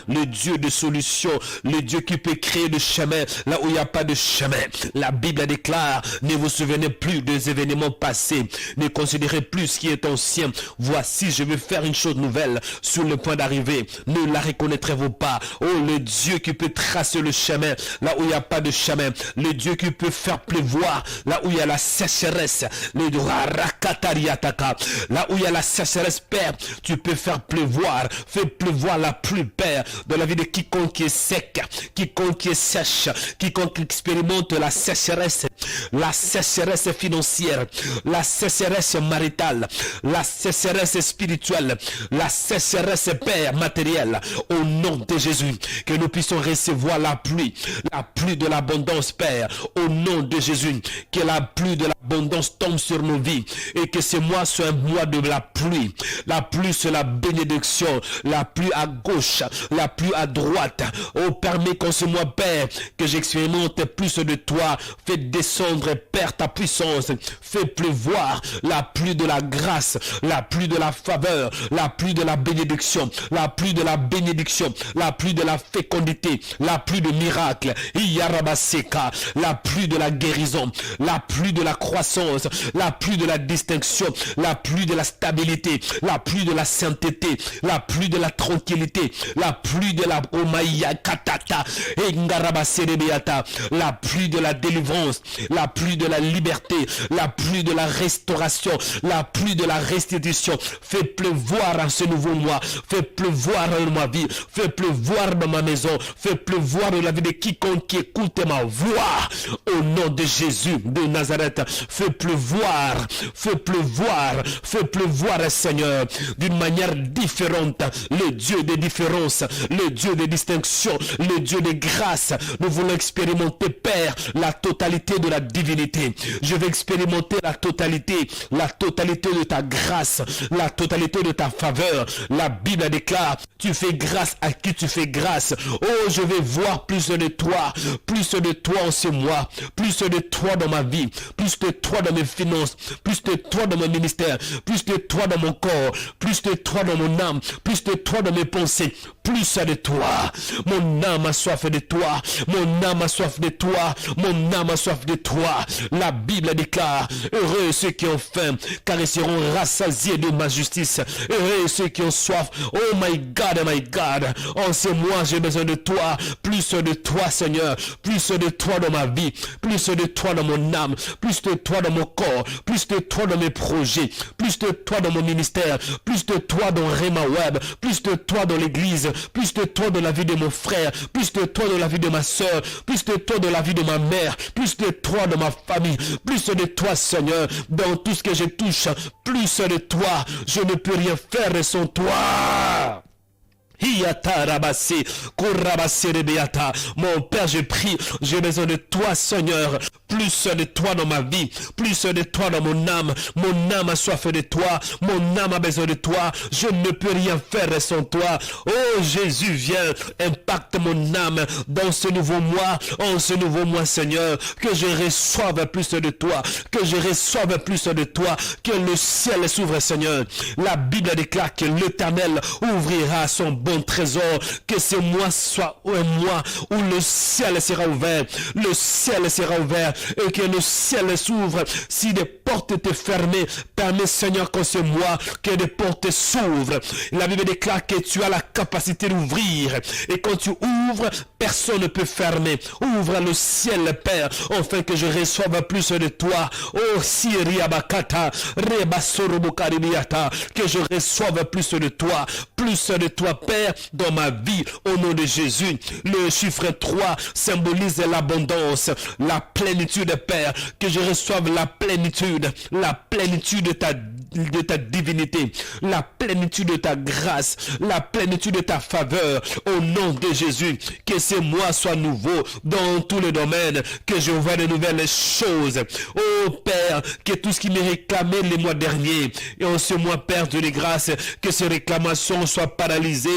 Le Dieu de solutions, le Dieu qui peut créer de chemin là où il n'y a pas de chemin. La Bible déclare, ne vous souvenez plus des événements passés, ne considérez plus ce qui est ancien. Voici, je vais faire une chose nouvelle sur le point d'arriver. Ne la reconnaîtrez-vous pas? Oh, le Dieu qui peut tracer le chemin là où il n'y a pas de chemin, le Dieu qui peut faire pleuvoir là où il y a la sécheresse, le là où il y a la sécheresse, Père, tu peux faire pleuvoir, fais pleuvoir la pluie, Père, dans la vie de quiconque qui est sec, quiconque qui est sèche, quiconque expérimente la sécheresse financière, la sécheresse maritale, la sécheresse spirituelle, la sécheresse, Père, matérielle, au nom de Jésus, que nous puissions recevoir la pluie de l'abondance, Père, au nom de Jésus, que la pluie de l'abondance tombe sur nos vies, et que ce mois soit un mois de la pluie c'est la bénédiction, la pluie à gauche, la pluie à droite. Oh, permets qu'en ce mois, Père, que j'expérimente plus de toi. Fais descendre, Père, ta puissance. Fais pleuvoir la pluie de la grâce, la pluie de la faveur, la pluie de la bénédiction, la pluie de la bénédiction, la pluie de la fécondité, la pluie de miracles, Iyarabaseka, la pluie de la guérison, la pluie de la croissance, la pluie de la distinction, la pluie de la stabilité, la pluie de la sainteté, la pluie de la tranquillité, la pluie de la Omaya Katata, Engarabaserebeata, la pluie de la délivrance, la pluie de la liberté, la pluie de la restauration, la pluie de la restitution. Fais pleuvoir en ce nouveau mois, fais pleuvoir dans ma vie, fais pleuvoir dans ma maison, fais pleuvoir dans la vie de quiconque qui écoute ma voix, au nom de Jésus de Nazareth. Fais pleuvoir, fais pleuvoir, fais pleuvoir, Seigneur, d'une manière différente, le Dieu des différences, le Dieu des distinctions, le Dieu des grâces. Nous voulons expérimenter, Père, la totalité de la divinité. Je vais expérimenter la totalité de ta grâce, la totalité de ta faveur. La Bible déclare, tu fais grâce à qui tu fais grâce. Oh, je vais voir plus de toi en ce mois, plus de toi dans ma vie, plus de toi dans mes finances, plus de toi dans mon ministère, plus de toi dans mon corps, plus de toi dans mon âme, plus de toi dans mes pensées, plus de toi. Mon âme a soif de toi, mon âme a soif de toi, mon âme a soif de toi. La Bible déclare, heureux ceux qui ont faim, car ils seront rassasiés de ma justice. Heureux ceux qui ont soif. Oh my God, en ce mois j'ai besoin de toi, plus de toi, Seigneur, plus de toi dans ma vie, plus de toi dans mon âme, plus de toi dans mon corps, plus de toi dans mes projets, plus de toi dans mon ministère, plus de toi dans Rema Web, plus de toi dans l'église, plus de toi dans la vie de mon frère, plus de toi dans la vie de ma soeur, plus de toi dans la vie de ma mère, plus de toi dans ma famille, plus de toi, Seigneur, dans tout ce que je touche, plus de toi. Je ne peux rien faire sans toi. Mon Père, je prie, j'ai besoin de toi, Seigneur, plus de toi dans ma vie, plus de toi dans mon âme a soif de toi, mon âme a besoin de toi, je ne peux rien faire sans toi. Oh Jésus, viens, impacte mon âme dans ce nouveau mois, en ce nouveau mois, Seigneur, que je reçoive plus de toi, que je reçoive plus de toi, que le ciel s'ouvre, Seigneur. La Bible déclare que l'Éternel ouvrira son bon trésor, que ce mois soit un mois où le ciel sera ouvert, et que le ciel s'ouvre. Si des portes étaient fermées, permets, Seigneur, qu'en ce mois, que des portes s'ouvrent. La Bible déclare que tu as la capacité d'ouvrir, et quand tu ouvres, personne ne peut fermer. Ouvre le ciel, Père, afin que je reçoive plus de toi. Oh Syria Bakata, Rebasorobokarimiata, que je reçoive plus de toi, Père, dans ma vie, au nom de Jésus. Le chiffre 3 symbolise l'abondance, la plénitude, Père, que je reçoive la plénitude de ta divinité, la plénitude de ta grâce, la plénitude de ta faveur, au nom de Jésus. Que ce mois soit nouveau dans tous les domaines, que je vois de nouvelles choses. Oh Père, que tout ce qui m'est réclamé les mois derniers, et en ce mois, Père de les grâces, que ces réclamations soient paralysées.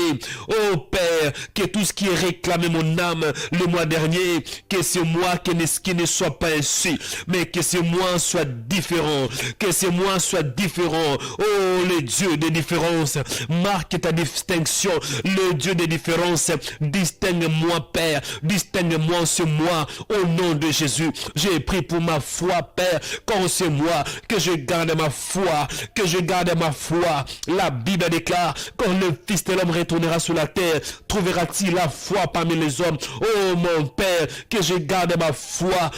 Oh Père, que tout ce qui est réclamé mon âme le mois dernier, que ce mois qui ne soit pas ainsi, mais que ce mois soit différent, que ce mois soit différent. Oh, le Dieu des différences, marque ta distinction, le Dieu des différences, distingue-moi, Père, distingue-moi en ce mois, au nom de Jésus. J'ai pris pour ma foi, Père, qu'en ce mois, que je garde ma foi, La Bible déclare, quand le Fils de l'homme retournera sur la terre, trouvera-t-il la foi parmi les hommes? Oh mon Père, que je garde ma foi,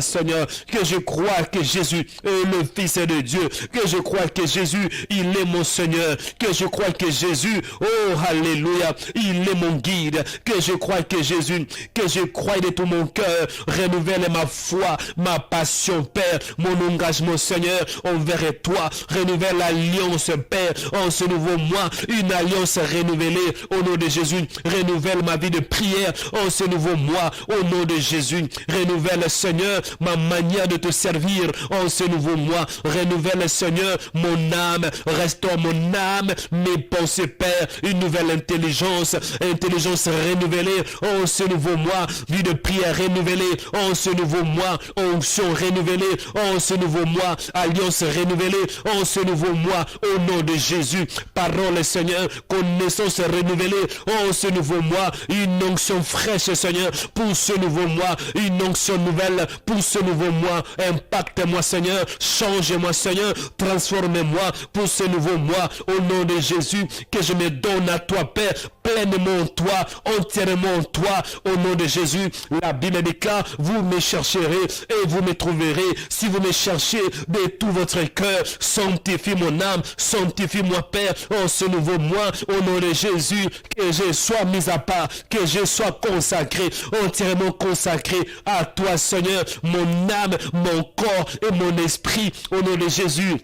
Seigneur, que je crois que Jésus est le Fils de Dieu, que je crois que Jésus, il est mon Seigneur, que je crois que Jésus, oh alléluia, il est mon guide, que je crois que Jésus, que je crois de tout mon cœur, renouvelle ma foi, ma passion, Père, mon engagement, Seigneur, envers toi, renouvelle l'alliance, Père, en ce nouveau mois, une alliance renouvelée, au nom de Jésus, renouvelle ma vie de prière, en ce nouveau mois, au nom de Jésus, renouvelle, Seigneur, ma manière de te servir, en ce nouveau mois, renouvelle, Seigneur, mon âme, restaure mon âme, mes pensées, Père, une nouvelle intelligence renouvelée, en ce nouveau mois, vie de prière renouvelée, en ce nouveau mois, onction renouvelée, en ce nouveau mois, alliance renouvelée, en ce nouveau mois, au nom de Jésus, parole, Seigneur, connaissance renouvelée, en ce nouveau mois, une onction fraîche, Seigneur, pour ce nouveau mois, une onction nouvelle pour ce nouveau mois, impacte-moi, Seigneur, change-moi, Seigneur, transforme-moi pour ce nouveau mois, au nom de Jésus, que je me donne à toi, Père, pleinement toi, entièrement toi, au nom de Jésus. La Bible déclare, vous me chercherez et vous me trouverez, si vous me cherchez de tout votre cœur. Sanctifie mon âme, sanctifie-moi, Père, en ce nouveau mois, au nom de Jésus, que je sois mis à part, que je sois consacré, entièrement consacré à toi, Seigneur, mon âme, mon corps et mon esprit, au nom de Jésus.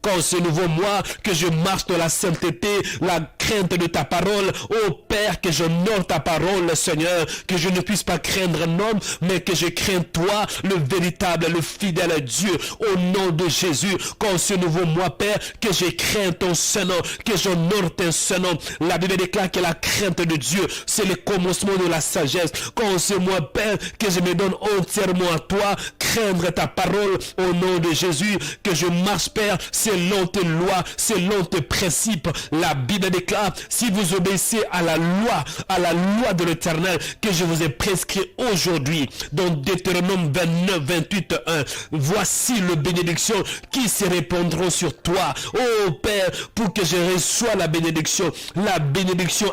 Quand ce nouveau mois, que je marche dans la sainteté, la crainte de ta parole, ô Père, que j'honore ta parole, Seigneur, que je ne puisse pas craindre un homme, mais que je crains toi, le véritable, le fidèle Dieu, au nom de Jésus. Quand ce nouveau mois, Père, que je crains ton Saint-Nom, que j'honore ton Saint-Nom. La Bible déclare que la crainte de Dieu, c'est le commencement de la sagesse. Quand ce mois, Père, que je me donne entièrement à toi, craindre ta parole, au nom de Jésus, que je marche, Père, selon tes lois, selon tes principes. La Bible déclare, si vous obéissez à la loi de l'Éternel que je vous ai prescrit aujourd'hui, dans Deutéronome 29, 28, 1, voici les bénédictions qui se répandront sur toi. Oh Père, pour que je reçois la bénédiction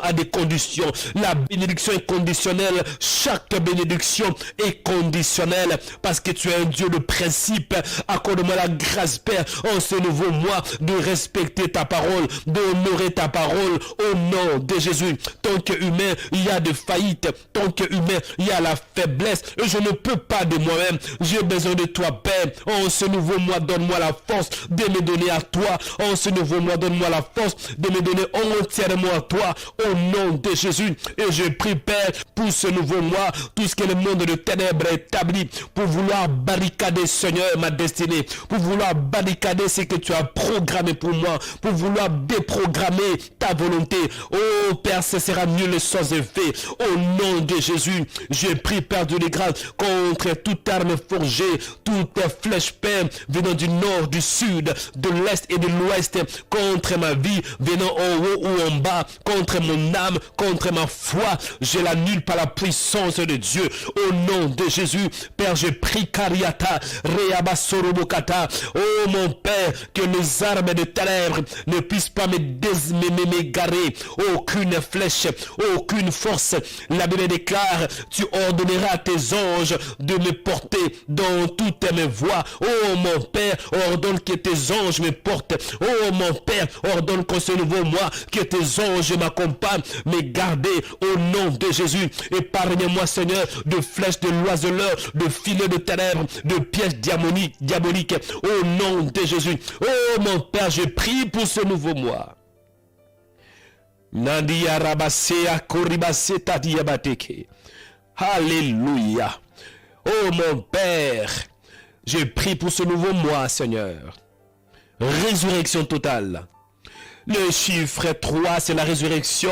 a des conditions. La bénédiction est conditionnelle. Chaque bénédiction est conditionnelle parce que tu es un Dieu de principe. Accorde-moi la grâce, Père, en ce nouveau mois, de respecter ta parole, d'honorer ta parole, parole au nom de Jésus. Tant qu'humain, il y a de faillite. Tant qu'humain, il y a la faiblesse. Et je ne peux pas de moi-même. J'ai besoin de toi, Père. En ce nouveau mois, donne-moi la force de me donner à toi. En ce nouveau mois, donne-moi la force de me donner entièrement à toi. Au nom de Jésus. Et je prie, Père, pour ce nouveau mois, tout ce que le monde de ténèbres établi, pour vouloir barricader, Seigneur, ma destinée, pour vouloir barricader ce que tu as programmé pour moi, pour vouloir déprogrammer ta volonté. Oh Père, ce sera nul sans effet. Au nom de Jésus, je prie, Père Dieu de grâce, contre toute arme forgée, toute flèche, Père, venant du nord, du sud, de l'est et de l'ouest, contre ma vie, venant en haut ou en bas, contre mon âme, contre ma foi, je l'annule par la puissance de Dieu. Au nom de Jésus, Père, je prie, Kariata, Reabasorobokata. Oh mon Père, que les armes de ténèbres ne puissent pas m'égarer. Aucune flèche, aucune force. La Bible déclare, tu ordonneras à tes anges de me porter dans toutes mes voies. Oh mon Père, ordonne que tes anges me portent. Oh mon Père, ordonne qu'en ce nouveau mois, que tes anges m'accompagnent, me garder au nom de Jésus. Épargne-moi, Seigneur, de flèches, de l'oiseleur, de filets de ténèbres, de pièges diaboliques. Au nom de Jésus. Oh mon Père, je prie pour ce nouveau mois. Nadia Rabasea Koribaseta Diabateke. Alléluia. Oh mon Père, je prie pour ce nouveau mois, Seigneur. Résurrection totale. Le chiffre 3, c'est la résurrection.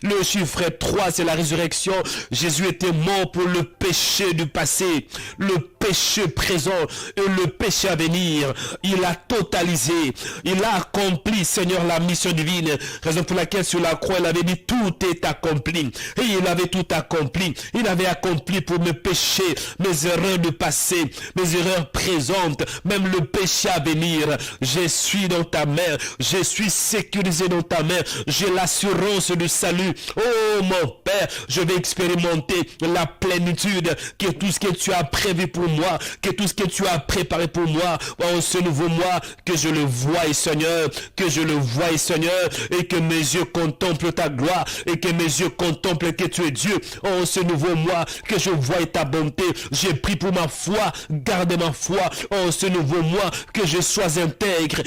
Le chiffre 3, c'est la résurrection. Jésus était mort pour le péché du passé, le péché présent et le péché à venir. Il a totalisé. Il a accompli, Seigneur, la mission divine. Raison pour laquelle sur la croix, il avait dit tout est accompli. Et il avait tout accompli. Il avait accompli pour mes péchés, mes erreurs du passé, mes erreurs présentes, même le péché à venir. Je suis dans ta main. Je suis sécurisé dans ta main, j'ai l'assurance du salut. Oh mon Père, je vais expérimenter la plénitude, que tout ce que tu as prévu pour moi, que tout ce que tu as préparé pour moi, en ce nouveau mois, que je le voie, Seigneur, que je le voie, Seigneur, et que mes yeux contemplent ta gloire, et que mes yeux contemplent que tu es Dieu, en ce nouveau mois, que je voie ta bonté. J'ai pris pour ma foi, garde ma foi, en ce nouveau mois, que je sois intègre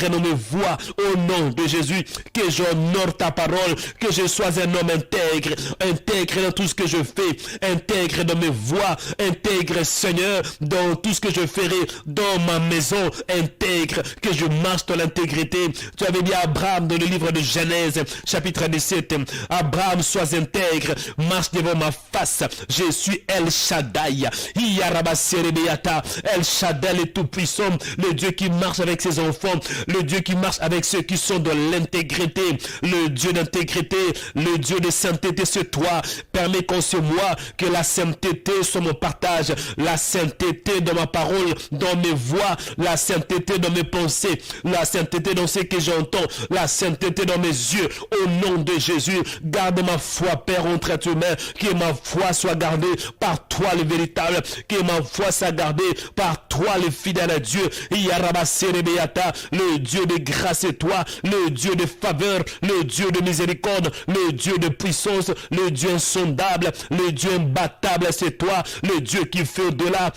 dans mes voies, au nom de Jésus, que j'honore ta parole, que je sois un homme intègre dans tout ce que je fais, intègre dans mes voies, intègre, Seigneur, dans tout ce que je ferai, dans ma maison, intègre, que je marche dans l'intégrité. Tu avais dit à Abraham dans le livre de Genèse, chapitre 17, Abraham, sois intègre, marche devant ma face, je suis El Shaddai, El Shaddai, le tout-puissant, le Dieu qui marche avec ses enfants, le Dieu qui marche avec ceux qui sont de l'intégrité, le Dieu d'intégrité, le Dieu de sainteté, c'est toi. Permets qu'en ce mois, que la sainteté soit mon partage, la sainteté dans ma parole, dans mes voix, la sainteté dans mes pensées, la sainteté dans ce que j'entends, la sainteté dans mes yeux, au nom de Jésus. Garde ma foi, Père, entre tes mains, que ma foi soit gardée par toi le véritable, que ma foi soit gardée par toi le fidèle à Dieu. Le Dieu de grâce et toi, le Dieu de faveur, le Dieu de miséricorde, le Dieu de puissance, le Dieu insondable, le Dieu imbattable, c'est toi, le Dieu qui fait au-delà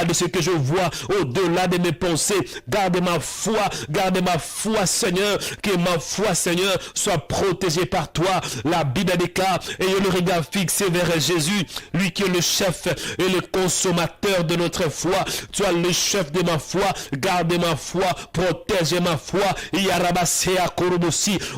de ce que je vois, au-delà de mes pensées. Garde ma foi, Seigneur, que ma foi, Seigneur, soit protégée par toi. La Bible déclare, ayant le regard fixé vers Jésus, lui qui est le chef et le consommateur de notre foi. Tu es le chef de ma foi, garde ma foi, protège ma foi.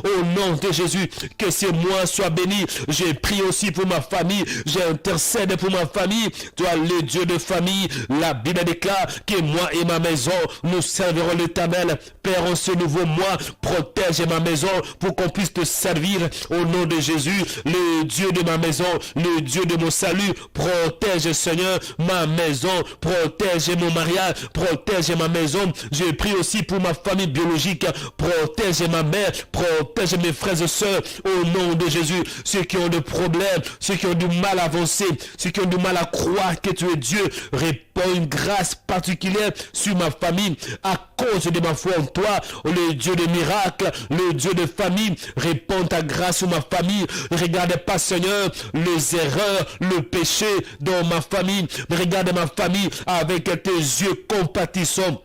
Au nom de Jésus, que ces mois soient bénis. J'ai prié aussi pour ma famille, j'intercède pour ma famille. Toi, le Dieu de famille, la Bible déclare que moi et ma maison, nous servirons l'Éternel. Père, en ce nouveau mois, protège ma maison pour qu'on puisse te servir au nom de Jésus. Le Dieu de ma maison, le Dieu de mon salut, protège, Seigneur, ma maison, protège mon mariage, protège ma maison. J'ai prié aussi pour ma famille biologique, protège ma mère, protège mes frères et sœurs, au nom de Jésus. Ceux qui ont des problèmes, ceux qui ont du mal à avancer, ceux qui ont du mal à croire que tu es Dieu, répands une grâce particulière sur ma famille à cause de ma foi en toi. Le Dieu de miracles, le Dieu de famille, répands ta grâce sur ma famille. Regarde pas, Seigneur, les erreurs, le péché dans ma famille. Regarde ma famille avec tes yeux compatissants.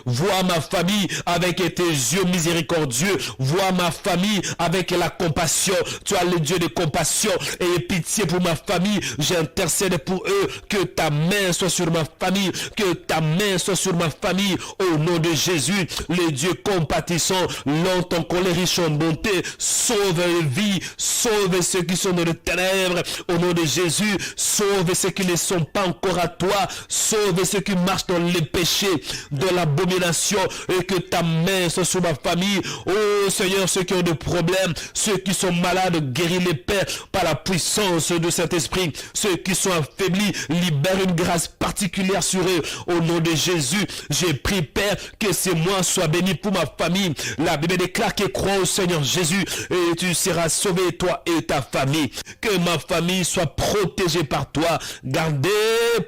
Vois ma famille avec tes yeux miséricordieux. Vois ma famille avec la compassion. Tu as le Dieu de compassion. Et pitié pour ma famille. J'intercède pour eux. Que ta main soit sur ma famille. Que ta main soit sur ma famille. Au nom de Jésus, le Dieu compatissant, lent en colère, riche en bonté. Sauve les vies. Sauve ceux qui sont dans les ténèbres. Au nom de Jésus, sauve ceux qui ne sont pas encore à toi. Sauve ceux qui marchent dans les péchés, de l'abomination, et que ta main soit sur ma famille. Oh Seigneur, ceux qui ont des problèmes, ceux qui sont malades, guéris-les, Père, par la puissance de cet esprit. Ceux qui sont affaiblis, libère une grâce particulière sur eux. Au nom de Jésus, j'ai prié, Père, que ces mois soient bénis pour ma famille. La Bible déclare que crois au Seigneur Jésus et tu seras sauvé, toi et ta famille. Que ma famille soit protégée par toi, gardée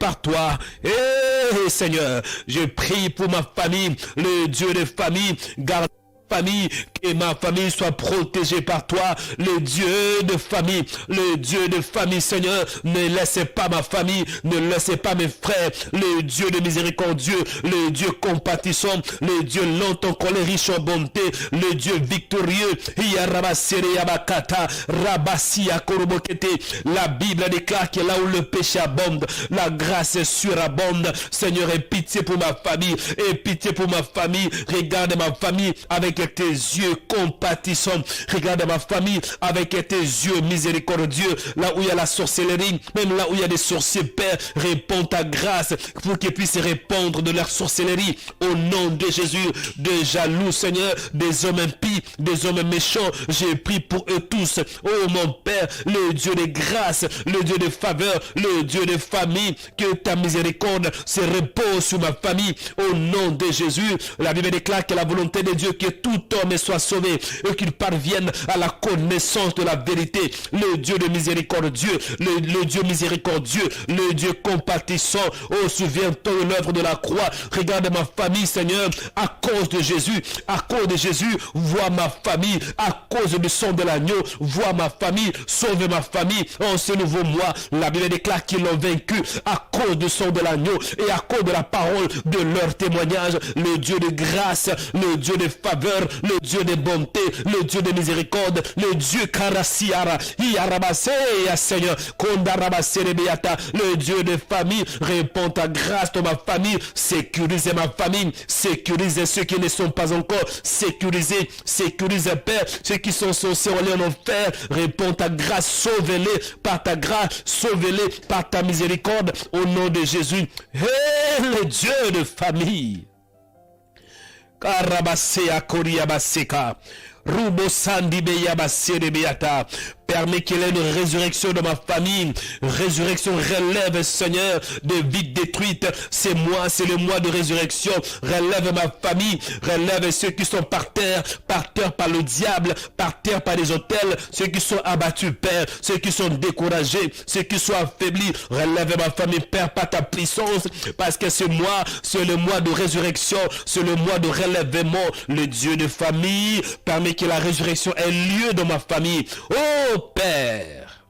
par toi. Et Seigneur, je prie pour ma famille, le Dieu de famille, garde famille, que ma famille soit protégée par toi, le Dieu de famille, le Dieu de famille, Seigneur, ne laissez pas ma famille, ne laissez pas mes frères, le Dieu de miséricordieux, le Dieu compatissant, le Dieu lent en colère, riche en bonté, le Dieu victorieux. La Bible déclare que là où le péché abonde, la grâce surabonde. Seigneur, aie pitié pour ma famille, aie pitié pour ma famille. Regarde ma famille avec tes yeux compatissants. Regarde ma famille avec tes yeux miséricordieux. Là où il y a la sorcellerie, même là où il y a des sorciers, Père, réponds ta grâce pour qu'ils puissent répondre de leur sorcellerie. Au nom de Jésus, des jaloux, Seigneur, des hommes impies, des hommes méchants, j'ai pris pour eux tous. Oh mon Père, le Dieu de grâce, le Dieu de faveur, le Dieu de famille, que ta miséricorde se repose sur ma famille. Au nom de Jésus, la Bible déclare que la volonté de Dieu, que tout homme soit sauvé et qu'il parvienne à la connaissance de la vérité. Le Dieu de miséricordieux, le Dieu miséricordieux, le Dieu compatissant. Oh, souviens-toi de l'œuvre de la croix. Regarde ma famille, Seigneur, à cause de Jésus, vois ma famille, à cause du sang de l'agneau, vois ma famille, sauve ma famille en ce nouveau mois. La Bible déclare qu'ils l'ont vaincu à cause du sang de l'agneau et à cause de la parole de leur témoignage. Le Dieu de grâce, le Dieu de faveur, le Dieu de bonté, le Dieu de miséricorde, le Dieu Karasiara, Iarabaseya, Seigneur, Kondarabaserebeata, le Dieu de famille, réponds ta grâce dans ma famille, sécurise ma famille, sécurise ceux qui ne sont pas encore, sécurise, Père, ceux qui sont censés aller en enfer, réponds ta grâce, sauve-les par ta grâce, sauve-les par ta miséricorde, au nom de Jésus. Hé, le Dieu de famille. Karabasea Koriabaseka. Rubo Sandi Beyabasere Beata. Permets qu'il y ait une résurrection de ma famille. Résurrection, relève, Seigneur, de vies détruites. C'est moi, c'est le mois de résurrection. Relève ma famille. Relève ceux qui sont par terre par le diable, par terre par les hôtels. Ceux qui sont abattus, Père. Ceux qui sont découragés. Ceux qui sont affaiblis. Relève ma famille, Père, par ta puissance. Parce que ce mois, c'est le mois de résurrection. C'est le mois de relèvement. Le Dieu de famille permet que la résurrection ait lieu dans ma famille. Oh Père,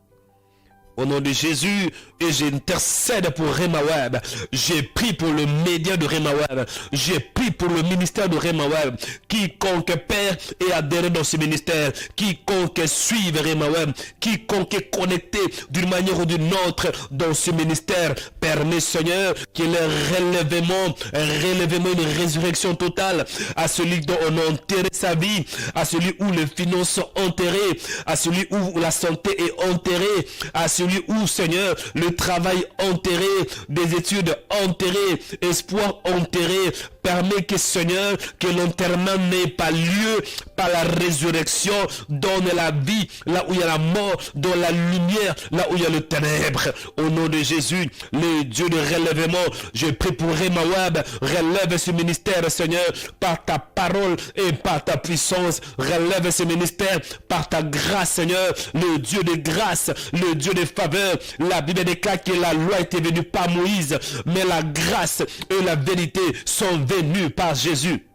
au nom de Jésus, et j'intercède pour Rema Web. J'ai pris pour le média de Rema Web. J'ai pris pour le ministère de Rema Web. Quiconque, Père, est adhéré dans ce ministère. Quiconque suive Rema Web. Quiconque est connecté d'une manière ou d'une autre dans ce ministère. Permets, Seigneur, qu'il y ait un relèvement, une résurrection totale à celui dont on a enterré sa vie, à celui où les finances sont enterrées, à celui où la santé est enterrée, à celui où, Seigneur, le travail enterré, des études enterrées, espoir enterré. Permets que, Seigneur, que l'enterrement n'ait pas lieu par la résurrection. Donne la vie là où il y a la mort, dans la lumière là où il y a le ténèbre. Au nom de Jésus, le Dieu de relèvement, je prie pour Rema Web. Relève ce ministère, Seigneur, par ta parole et par ta puissance. Relève ce ministère par ta grâce, Seigneur, le Dieu de grâce, le Dieu de faveur. La Bible déclare que la loi était venue par Moïse, mais la grâce et la vérité sont venues par Jésus.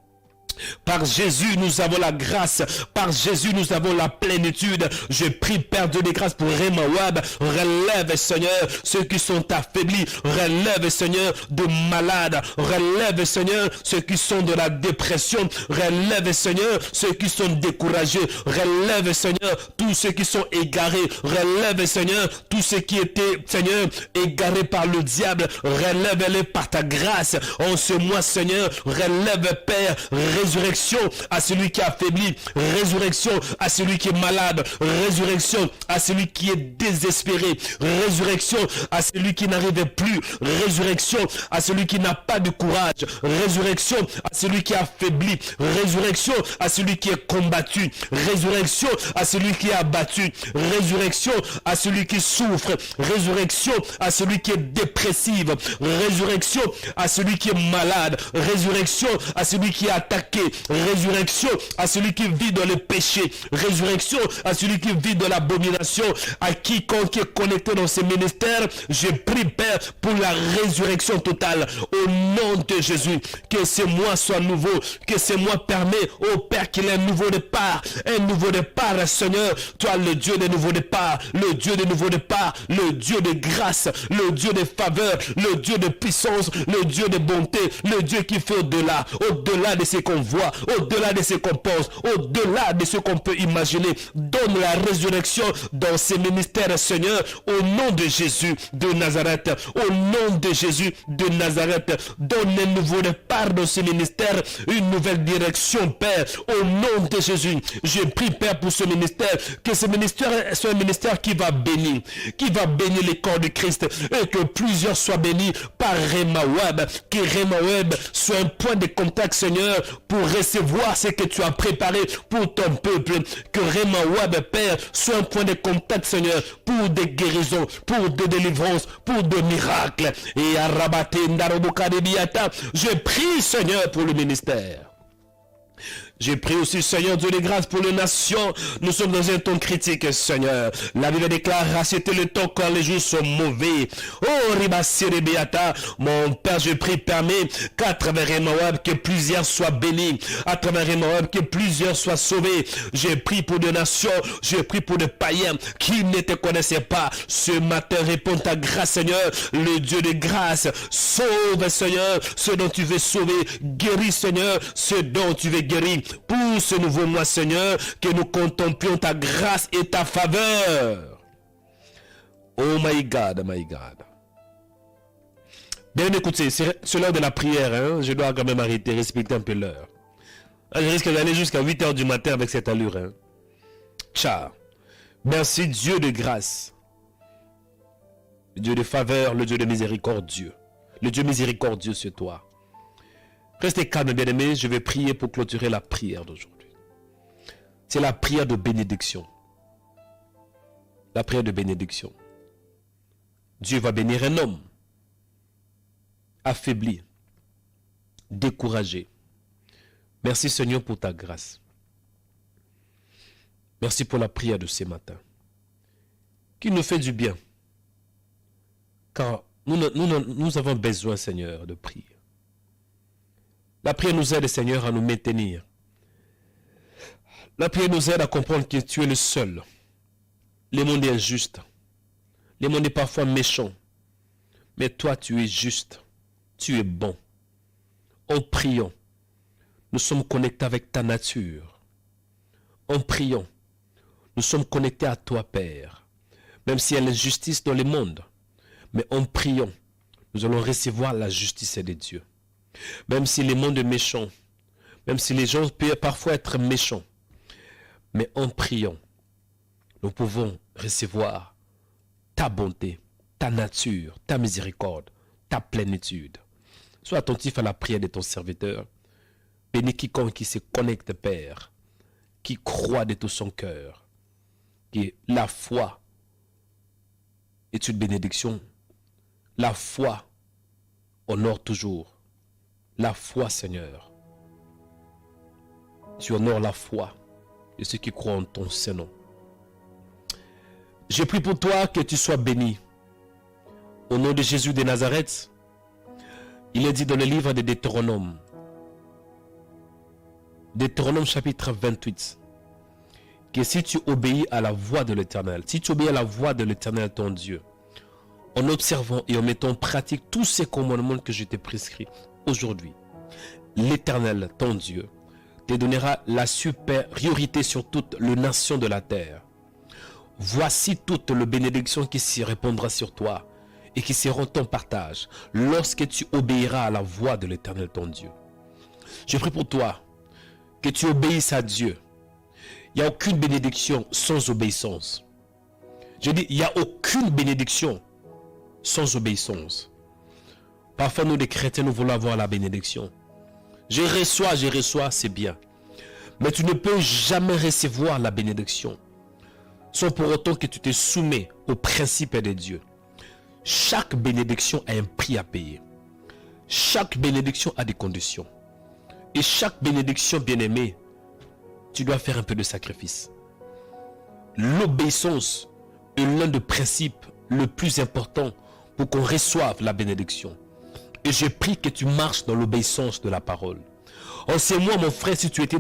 Par Jésus, nous avons la grâce. Par Jésus, nous avons la plénitude. Je prie, Père Dieu des grâces, pour Rema Web. Relève, Seigneur, ceux qui sont affaiblis. Relève, Seigneur, de malades. Relève, Seigneur, ceux qui sont de la dépression. Relève, Seigneur, ceux qui sont découragés. Relève, Seigneur, tous ceux qui sont égarés. Relève, Seigneur, tous ceux qui étaient, Seigneur, égarés par le diable. Relève-les par ta grâce. En ce mois, Seigneur, relève, Père, résurrection à celui qui est affaibli, résurrection à celui qui est malade, résurrection à celui qui est désespéré, résurrection à celui qui n'arrivait plus, résurrection à celui qui n'a pas de courage, résurrection à celui qui est affaibli, résurrection à celui qui est combattu, résurrection à celui qui est abattu, résurrection à celui qui souffre, résurrection à celui qui est dépressif, résurrection à celui qui est malade, résurrection à celui qui est attaqué, résurrection à celui qui vit dans le péché, résurrection à celui qui vit dans l'abomination, à quiconque est connecté dans ces ministères. Je prie, Père, pour la résurrection totale au nom de Jésus. Que ce mois soit nouveau, que ce mois permet au Père qu'il ait un nouveau départ, Seigneur. Toi, le Dieu des nouveaux départs, le Dieu des nouveaux départs, le Dieu de grâce, le Dieu de faveur, le Dieu de puissance, le Dieu de bonté, le Dieu qui fait au-delà de ce qu'on voit, au-delà de ce qu'on pense, au-delà de ce qu'on peut imaginer. Donne la résurrection dans ces ministères, Seigneur, au nom de Jésus de Nazareth, au nom de Jésus de Nazareth. Donne un nouveau départ dans ces ministères, une nouvelle direction, Père, au nom de Jésus. Je prie, Père, pour ce ministère, que ce ministère soit un ministère qui va bénir les corps de Christ, et que plusieurs soient bénis par Rema Web, que Rema Web soit un point de contact, Seigneur, pour recevoir ce que tu as préparé pour ton peuple. Que Rema Web, Père, soit un point de contact, Seigneur, pour des guérisons, pour des délivrances, pour des miracles. Et à Rabaté, Ndaroboka de Biata, je prie, Seigneur, pour le ministère. J'ai prié aussi, Seigneur Dieu de grâce, pour les nations. Nous sommes dans un temps critique, Seigneur. La Bible déclare, c'était le temps quand les jours sont mauvais. Oh, Ribasiri Beata, mon Père, je prie, permets qu'à travers Rema Web, que plusieurs soient bénis. À travers Rema Web, que plusieurs soient sauvés. J'ai prié pour des nations, j'ai prié pour des païens qui ne te connaissaient pas. Ce matin, réponds ta grâce, Seigneur, le Dieu de grâce. Sauve, Seigneur, ce dont tu veux sauver. Guéris, Seigneur, ce dont tu veux guérir. Pour ce nouveau mois, Seigneur, que nous contemplions ta grâce et ta faveur. Oh my God, my God. Bien écoutez, c'est l'heure de la prière, hein? Je dois quand même arrêter, respecter un peu l'heure. Je risque d'aller jusqu'à 8 h du matin avec cette allure. Hein? Ciao. Merci Dieu de grâce. Le Dieu de faveur, le Dieu de miséricordieux. Le Dieu miséricordieux, c'est toi. Restez calme, bien-aimés, je vais prier pour clôturer la prière d'aujourd'hui. C'est la prière de bénédiction. La prière de bénédiction. Dieu va bénir un homme affaibli, découragé. Merci Seigneur pour ta grâce. Merci pour la prière de ce matin, qui nous fait du bien. Car nous avons besoin, Seigneur, de prier. La prière nous aide, Seigneur, à nous maintenir. La prière nous aide à comprendre que tu es le seul. Le monde est injuste. Le monde est parfois méchant. Mais toi, tu es juste. Tu es bon. En priant, nous sommes connectés avec ta nature. En priant, nous sommes connectés à toi, Père. Même s'il y a l'injustice dans le monde. Mais en priant, nous allons recevoir la justice de Dieu. Même si le monde est méchant, même si les gens peuvent parfois être méchants, mais en priant, nous pouvons recevoir ta bonté, ta nature, ta miséricorde, ta plénitude. Sois attentif à la prière de ton serviteur. Bénis quiconque qui se connecte, Père, qui croit de tout son cœur, que la foi est une bénédiction. La foi honore toujours. La foi, Seigneur. Tu honores la foi de ceux qui croient en ton Saint-Nom. Je prie pour toi que tu sois béni. Au nom de Jésus de Nazareth, il est dit dans le livre de Deutéronome, Deutéronome chapitre 28, que si tu obéis à la voix de l'Éternel, si tu obéis à la voix de l'Éternel ton Dieu, en observant et en mettant en pratique tous ces commandements que je t'ai prescrits aujourd'hui, l'Éternel ton Dieu te donnera la supériorité sur toutes les nations de la terre. Voici toute la bénédiction qui s'y répandra sur toi et qui seront ton partage lorsque tu obéiras à la voix de l'Éternel ton Dieu. Je prie pour toi que tu obéisses à Dieu. Il n'y a aucune bénédiction sans obéissance. Je dis, il n'y a aucune bénédiction sans obéissance. Parfois, nous les chrétiens, nous voulons avoir la bénédiction. Je reçois, c'est bien. Mais tu ne peux jamais recevoir la bénédiction sans pour autant que tu te soumets au principe de Dieu. Chaque bénédiction a un prix à payer. Chaque bénédiction a des conditions. Et chaque bénédiction, bien-aimée, tu dois faire un peu de sacrifice. L'obéissance est l'un des principes le plus important pour qu'on reçoive la bénédiction. Et je prie que tu marches dans l'obéissance de la parole. Enseigne-moi, mon frère, si tu étais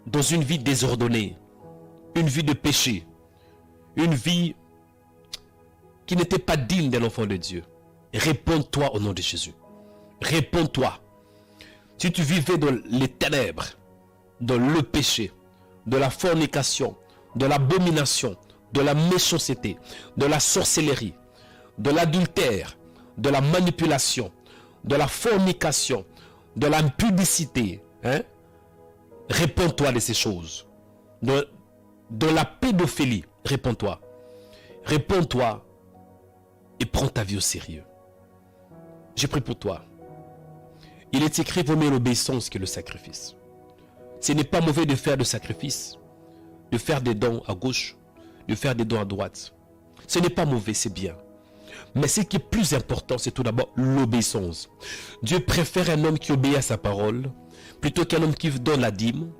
dans une vie désordonnée, une vie de péché, une vie qui n'était pas digne d'un enfant de Dieu. Réponds-toi au nom de Jésus. Réponds-toi. Si tu vivais dans les ténèbres, dans le péché, de la fornication, de l'abomination, de la méchanceté, de la sorcellerie, de l'adultère, de la manipulation, de la fornication, de l'impudicité, réponds-toi de ces choses. De la pédophilie, réponds-toi. Réponds-toi et prends ta vie au sérieux. J'ai pris pour toi. Il est écrit, vaut mieux l'obéissance que le sacrifice. Ce n'est pas mauvais de faire de sacrifice, de faire des dons à gauche, de faire des dons à droite. Ce n'est pas mauvais, c'est bien. Mais ce qui est plus important, c'est tout d'abord l'obéissance. Dieu préfère un homme qui obéit à sa parole, plutôt qu'un homme qui donne la dîme,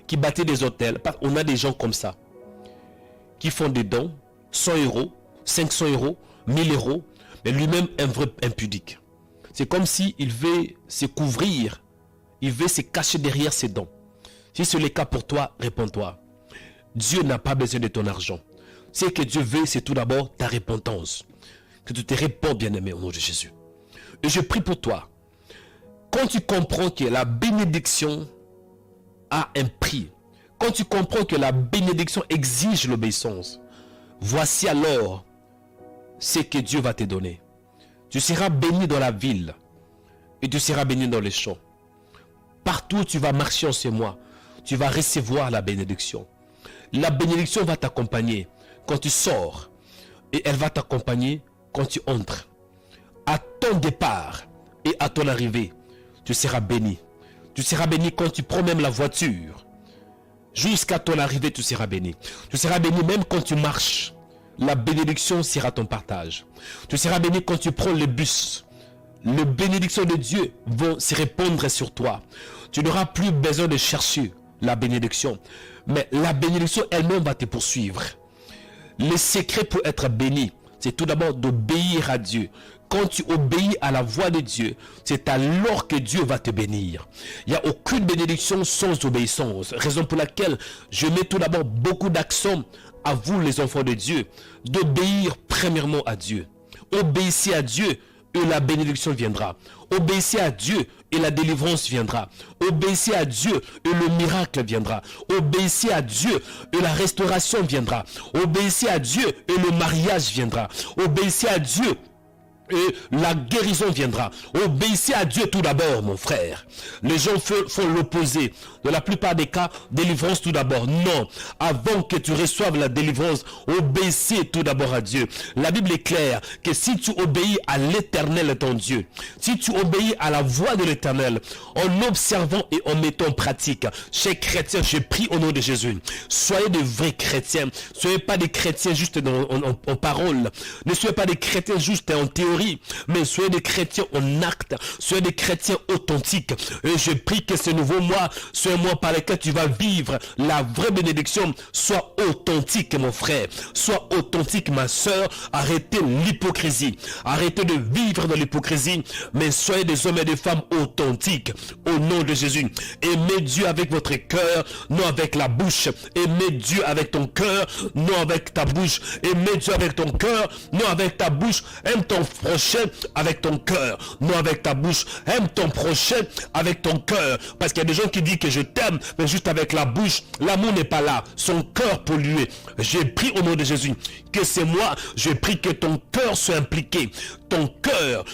qui bâtit des hôtels. On a des gens comme ça, qui font des dons, 100 euros, 500 euros, 1000 euros, mais lui-même un vrai impudique. C'est comme s'il veut se couvrir, il veut se cacher derrière ses dons. Si c'est le cas pour toi, réponds-toi. Dieu n'a pas besoin de ton argent. Ce que Dieu veut, c'est tout d'abord ta repentance. Que tu te réponds, bien-aimé, au nom de Jésus. Et je prie pour toi. Quand tu comprends que la bénédiction a un prix, quand tu comprends que la bénédiction exige l'obéissance, voici alors ce que Dieu va te donner. Tu seras béni dans la ville et tu seras béni dans les champs. Partout où tu vas marcher en ce mois, tu vas recevoir la bénédiction. La bénédiction va t'accompagner quand tu sors et elle va t'accompagner quand tu entres. À ton départ et à ton arrivée, tu seras béni. Tu seras béni quand tu prends même la voiture. Jusqu'à ton arrivée, tu seras béni. Tu seras béni même quand tu marches. La bénédiction sera ton partage. Tu seras béni quand tu prends le bus. Les bénédictions de Dieu vont se répandre sur toi. Tu n'auras plus besoin de chercher la bénédiction. Mais la bénédiction elle-même va te poursuivre. Le secret pour être béni, c'est tout d'abord d'obéir à Dieu. Quand tu obéis à la voix de Dieu, c'est alors que Dieu va te bénir. Il n'y a aucune bénédiction sans obéissance. Raison pour laquelle je mets tout d'abord beaucoup d'accent à vous les enfants de Dieu, d'obéir premièrement à Dieu. Obéissez à Dieu et la bénédiction viendra. Obéissez à Dieu et la délivrance viendra. Obéissez à Dieu et le miracle viendra. Obéissez à Dieu et la restauration viendra. Obéissez à Dieu et le mariage viendra. Obéissez à Dieu et la guérison viendra. Obéissez à Dieu tout d'abord, mon frère. Les gens font l'opposé. Dans la plupart des cas, délivrance tout d'abord. Non, avant que tu reçoives la délivrance, obéissez tout d'abord à Dieu. La Bible est claire que si tu obéis à l'Éternel ton Dieu, si tu obéis à la voix de l'Éternel, en observant et en mettant en pratique, chers chrétiens, je prie au nom de Jésus, soyez de vrais chrétiens. Soyez pas des chrétiens juste en parole. Ne soyez pas des chrétiens juste en théorie, mais soyez des chrétiens en acte. Soyez des chrétiens authentiques. Et je prie que ce nouveau mois soit c'est un mois par lequel tu vas vivre la vraie bénédiction. Sois authentique, mon frère. Sois authentique, ma soeur. Arrêtez l'hypocrisie. Arrêtez de vivre dans l'hypocrisie, mais soyez des hommes et des femmes authentiques au nom de Jésus. Aimez Dieu avec votre cœur, non avec la bouche. Aimez Dieu avec ton cœur, non avec ta bouche. Aimez Dieu avec ton cœur, non avec ta bouche. Aime ton prochain avec ton cœur, non avec ta bouche. Aime ton prochain avec ton cœur. Parce qu'il y a des gens qui disent que je t'aime, mais juste avec la bouche. L'amour n'est pas là. Son cœur pollué. J'ai pris au nom de Jésus que c'est moi. J'ai pris que ton cœur soit impliqué. Ton cœur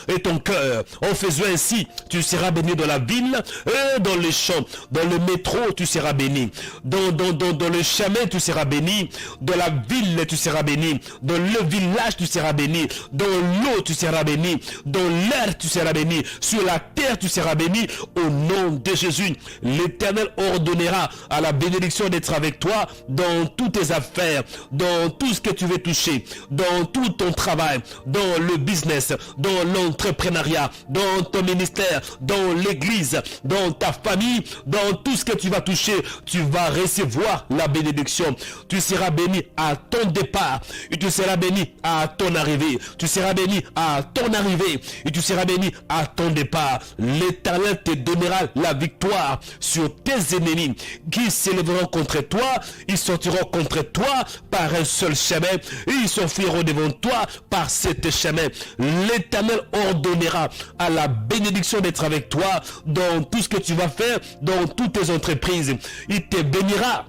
et ton cœur. En faisant ainsi, tu seras béni dans la ville et dans les champs. Dans le métro, tu seras béni. Dans le chemin, tu seras béni. Dans la ville, tu seras béni. Dans le village, tu seras béni. Dans l'eau, tu seras béni. Dans l'air, tu seras béni. Sur la terre, tu seras béni. Au nom de Jésus, l'Éternel ordonnera à la bénédiction d'être avec toi dans toutes tes affaires, dans tout ce que tu veux toucher, dans tout ton travail, dans le business, dans l'entrepreneuriat, dans ton ministère, dans l'église, dans ta famille, dans tout ce que tu vas toucher, tu vas recevoir la bénédiction. Tu seras béni à ton départ et tu seras béni à ton arrivée. Tu seras béni à ton arrivée et tu seras béni à ton départ. L'Éternel te donnera la victoire sur tes ennemis qui s'élèveront contre toi. Ils sortiront contre toi par un seul chemin et ils s'enfuiront devant toi par cet chemin. L'Éternel ordonnera à la bénédiction d'être avec toi dans tout ce que tu vas faire, dans toutes tes entreprises. Il te bénira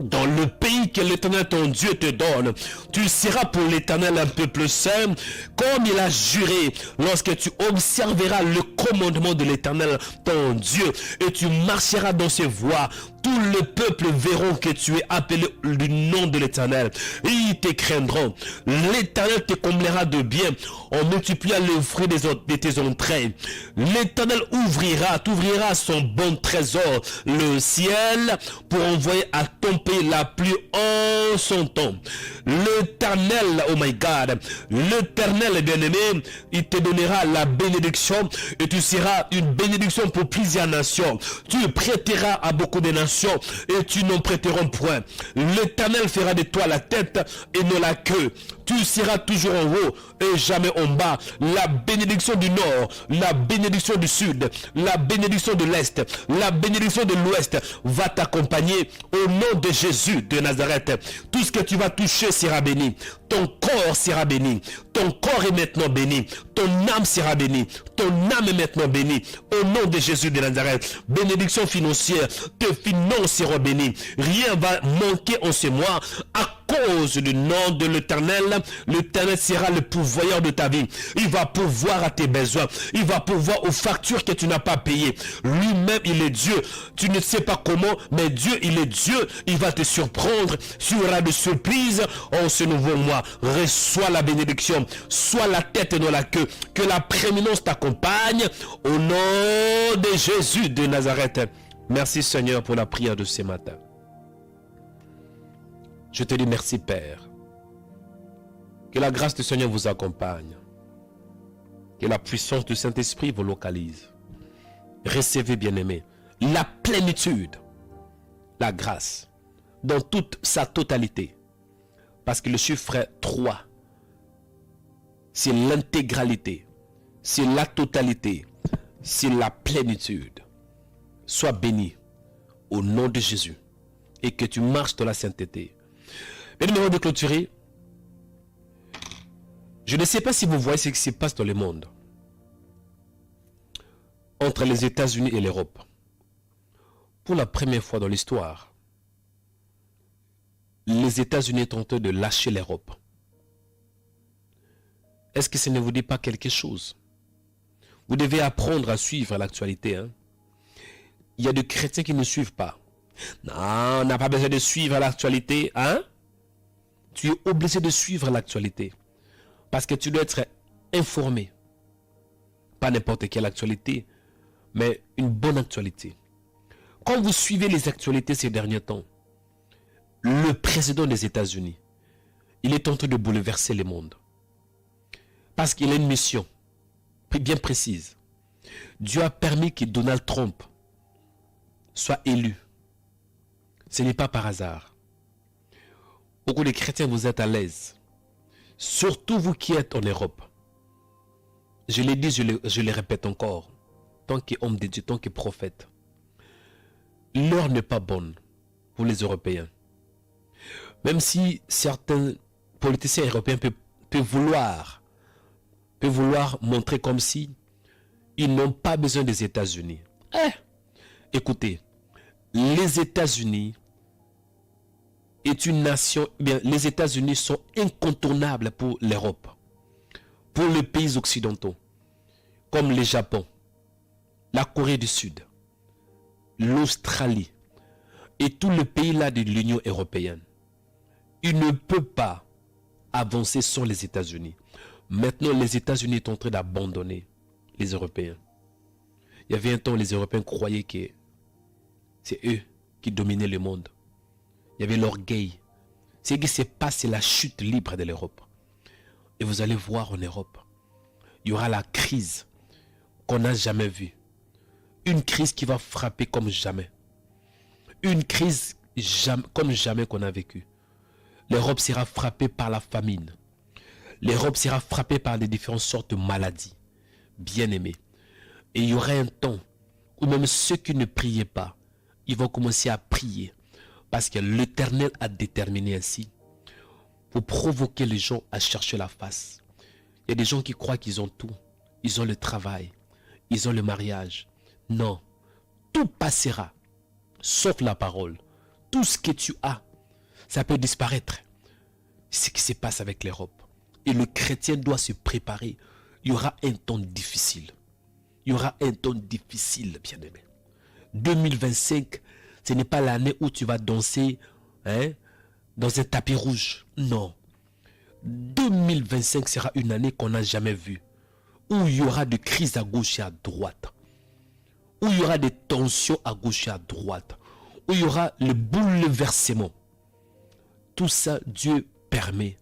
dans le pays que l'Éternel ton Dieu te donne. Tu seras pour l'Éternel un peuple saint, comme il a juré, lorsque tu observeras le commandement de l'Éternel ton Dieu, et tu marcheras dans ses voies. Tout le peuple verront que tu es appelé du nom de l'Éternel, et ils te craindront. L'Éternel te comblera de bien en multipliant le fruit de tes entrailles. L'Éternel t'ouvrira son bon trésor, le ciel, pour envoyer à ton pays la pluie en son temps. L'Éternel, oh my God, l'Éternel bien-aimé, il te donnera la bénédiction et tu seras une bénédiction pour plusieurs nations. Tu prêteras à beaucoup de nations et tu n'en prêteront point. L'Éternel fera de toi la tête et non la queue. Tu seras toujours en haut et jamais en bas. La bénédiction du nord, la bénédiction du sud, la bénédiction de l'est, la bénédiction de l'ouest va t'accompagner au nom de Jésus de Nazareth. Tout ce que tu vas toucher sera béni. Ton corps sera béni. Ton corps est maintenant béni. Ton âme sera bénie. Ton âme est maintenant bénie. Au nom de Jésus de Nazareth. Bénédiction financière. Tes finances seront bénies. Rien va manquer en ce mois à cause du nom de l'Éternel. L'Éternel sera le pourvoyeur de ta vie. Il va pourvoir à tes besoins. Il va pourvoir aux factures que tu n'as pas payées. Lui-même, il est Dieu. Tu ne sais pas comment, mais Dieu, il est Dieu. Il va te surprendre. Tu auras de surprises en ce nouveau mois. Reçois la bénédiction. Sois la tête et non la queue. Que la prééminence t'accompagne. Au nom de Jésus de Nazareth. Merci Seigneur pour la prière de ce matin. Je te dis merci Père. Que la grâce du Seigneur vous accompagne. Que la puissance du Saint-Esprit vous localise. Recevez bien-aimés la plénitude, la grâce, dans toute sa totalité. Parce que le chiffre 3, c'est l'intégralité, c'est la totalité, c'est la plénitude. Sois béni au nom de Jésus et que tu marches dans la sainteté. Mais nous de clôturer. Je ne sais pas si vous voyez ce qui se passe dans le monde entre les États-Unis et l'Europe. Pour la première fois dans l'histoire, les États-Unis sont en train de lâcher l'Europe. Est-ce que ça ne vous dit pas quelque chose? Vous devez apprendre à suivre l'actualité. Hein? Il y a des chrétiens qui ne suivent pas. Non, on n'a pas besoin de suivre l'actualité. Hein? Tu es obligé de suivre l'actualité. Parce que tu dois être informé. Pas n'importe quelle actualité, mais une bonne actualité. Quand vous suivez les actualités ces derniers temps, le président des États-Unis, il est en train de bouleverser le monde. Parce qu'il a une mission bien précise. Dieu a permis que Donald Trump soit élu. Ce n'est pas par hasard. Beaucoup de chrétiens, vous êtes à l'aise. Surtout vous qui êtes en Europe. Je l'ai dit, je le répète encore. Tant qu'homme de Dieu, tant que prophète, l'heure n'est pas bonne pour les Européens. Même si certains politiciens européens peuvent vouloir montrer comme si ils n'ont pas besoin des États-Unis. Écoutez, les États-Unis est une nation, bien, les États-Unis sont incontournables pour l'Europe, pour les pays occidentaux, comme le Japon, la Corée du Sud, l'Australie et tous les pays là de l'Union européenne. Il ne peut pas avancer sans les États-Unis. Maintenant, les États-Unis sont en train d'abandonner les Européens. Il y avait un temps où les Européens croyaient que c'est eux qui dominaient le monde. Il y avait l'orgueil. Ce qui se passe, c'est la chute libre de l'Europe. Et vous allez voir en Europe, il y aura la crise qu'on n'a jamais vue. Une crise qui va frapper comme jamais. Une crise comme jamais qu'on a vécu. L'Europe sera frappée par la famine. L'Europe sera frappée par les différentes sortes de maladies. Bien-aimés. Et il y aura un temps où même ceux qui ne priaient pas, ils vont commencer à prier. Parce que l'Éternel a déterminé ainsi pour provoquer les gens à chercher la face. Il y a des gens qui croient qu'ils ont tout. Ils ont le travail. Ils ont le mariage. Non. Tout passera. Sauf la parole. Tout ce que tu as, ça peut disparaître. C'est ce qui se passe avec l'Europe. Et le chrétien doit se préparer. Il y aura un temps difficile. Il y aura un temps difficile, bien-aimé. 2025, ce n'est pas l'année où tu vas danser dans un tapis rouge. Non. 2025 sera une année qu'on n'a jamais vue. Où il y aura des crises à gauche et à droite. Où il y aura des tensions à gauche et à droite. Où il y aura le bouleversement. Tout ça, Dieu permet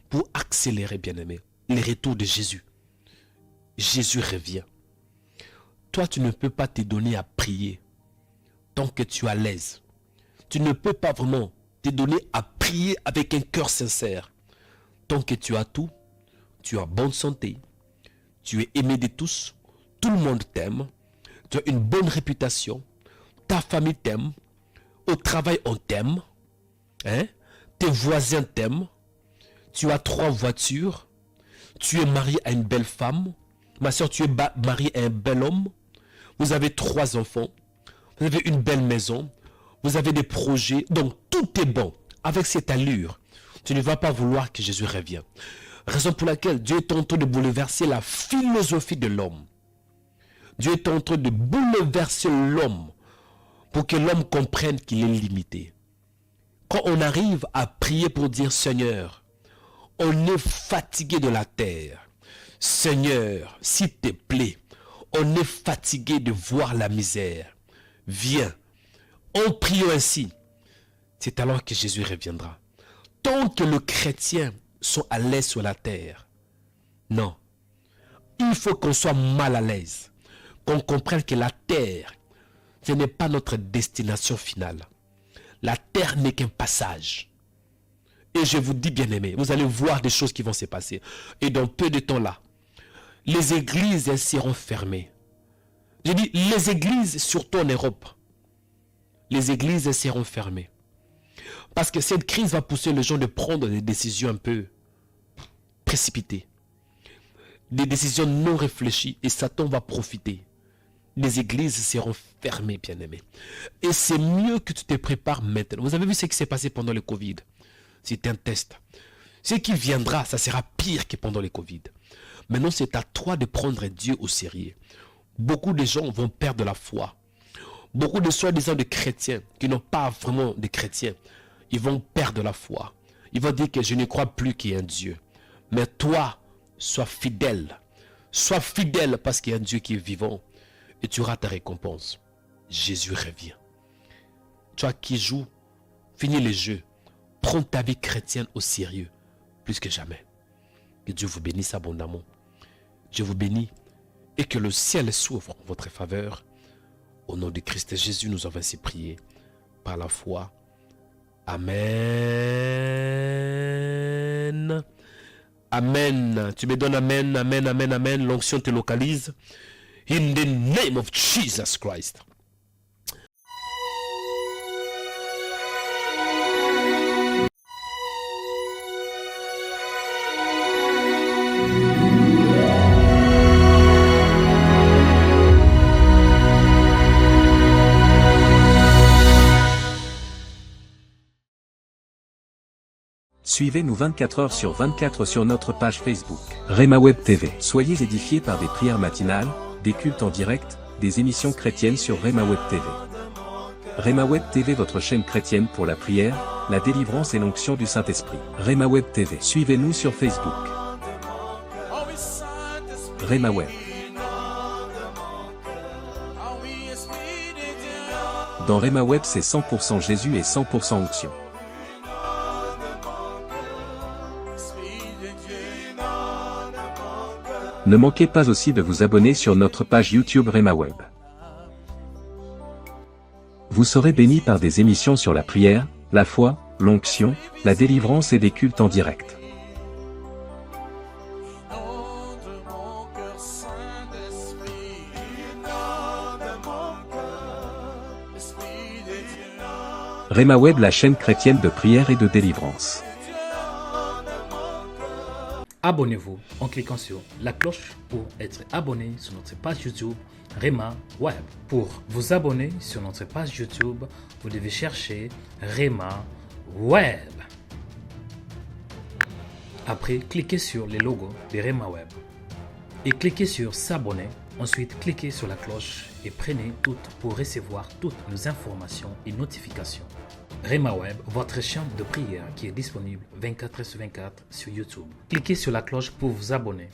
pour accélérer, bien-aimé, le retour de Jésus. Jésus revient. Toi, tu ne peux pas te donner à prier tant que tu es à l'aise. Tu ne peux pas vraiment te donner à prier avec un cœur sincère. Tant que tu as tout, tu as bonne santé, tu es aimé de tous, tout le monde t'aime, tu as une bonne réputation, ta famille t'aime, au travail on t'aime, tes voisins t'aiment, tu as 3 voitures, tu es marié à une belle femme, ma soeur, tu es marié à un bel homme, vous avez 3 enfants, vous avez une belle maison, vous avez des projets, donc tout est bon. Avec cette allure, tu ne vas pas vouloir que Jésus revienne. Raison pour laquelle Dieu est en train de bouleverser la philosophie de l'homme. Dieu est en train de bouleverser l'homme pour que l'homme comprenne qu'il est limité. Quand on arrive à prier pour dire Seigneur, on est fatigué de la terre. Seigneur, s'il te plaît, on est fatigué de voir la misère. Viens, en priant ainsi, c'est alors que Jésus reviendra. Tant que les chrétiens sont à l'aise sur la terre, non. Il faut qu'on soit mal à l'aise. Qu'on comprenne que la terre, ce n'est pas notre destination finale. La terre n'est qu'un passage. Et je vous dis, bien-aimés, vous allez voir des choses qui vont se passer. Et dans peu de temps là, les églises seront fermées. Je dis, les églises, surtout en Europe, les églises seront fermées. Parce que cette crise va pousser les gens de prendre des décisions un peu précipitées. Des décisions non réfléchies. Et Satan va profiter. Les églises seront fermées, bien-aimés. Et c'est mieux que tu te prépares maintenant. Vous avez vu ce qui s'est passé pendant le Covid. C'est un test. Ce qui viendra, ça sera pire que pendant le Covid. Maintenant, c'est à toi de prendre Dieu au sérieux. Beaucoup de gens vont perdre la foi. Beaucoup de soi-disant de chrétiens qui n'ont pas vraiment de chrétiens, ils vont perdre la foi. Ils vont dire que je ne crois plus qu'il y a un Dieu. Mais toi, sois fidèle. Sois fidèle parce qu'il y a un Dieu qui est vivant. Et tu auras ta récompense. Jésus revient. Toi qui joues, finis le jeu. Prends ta vie chrétienne au sérieux. Plus que jamais. Que Dieu vous bénisse abondamment. Je vous bénis. Et que le ciel s'ouvre en votre faveur. Au nom de Christ Jésus, nous avons ainsi prié par la foi. Amen. Amen. Tu me donnes amen, amen, amen, amen. L'onction te localise. In the name of Jesus Christ. Suivez-nous 24 heures sur 24 sur notre page Facebook, Rema Web TV. Soyez édifiés par des prières matinales, des cultes en direct, des émissions chrétiennes sur Rema Web TV. Rema Web TV, votre chaîne chrétienne pour la prière, la délivrance et l'onction du Saint-Esprit. Rema Web TV. Suivez-nous sur Facebook. Rema Web. Dans Rema Web, c'est 100% Jésus et 100% onction. Ne manquez pas aussi de vous abonner sur notre page YouTube Rema Web. Vous serez bénis par des émissions sur la prière, la foi, l'onction, la délivrance et des cultes en direct. Rema Web, la chaîne chrétienne de prière et de délivrance. Abonnez-vous en cliquant sur la cloche pour être abonné sur notre page YouTube Rema Web. Pour vous abonner sur notre page YouTube, vous devez chercher Rema Web. Après, cliquez sur le logo de Rema Web et cliquez sur s'abonner. Ensuite, cliquez sur la cloche et prenez toutes pour recevoir toutes nos informations et notifications. Rema Web, votre chaîne de prière qui est disponible 24h sur 24 sur YouTube. Cliquez sur la cloche pour vous abonner.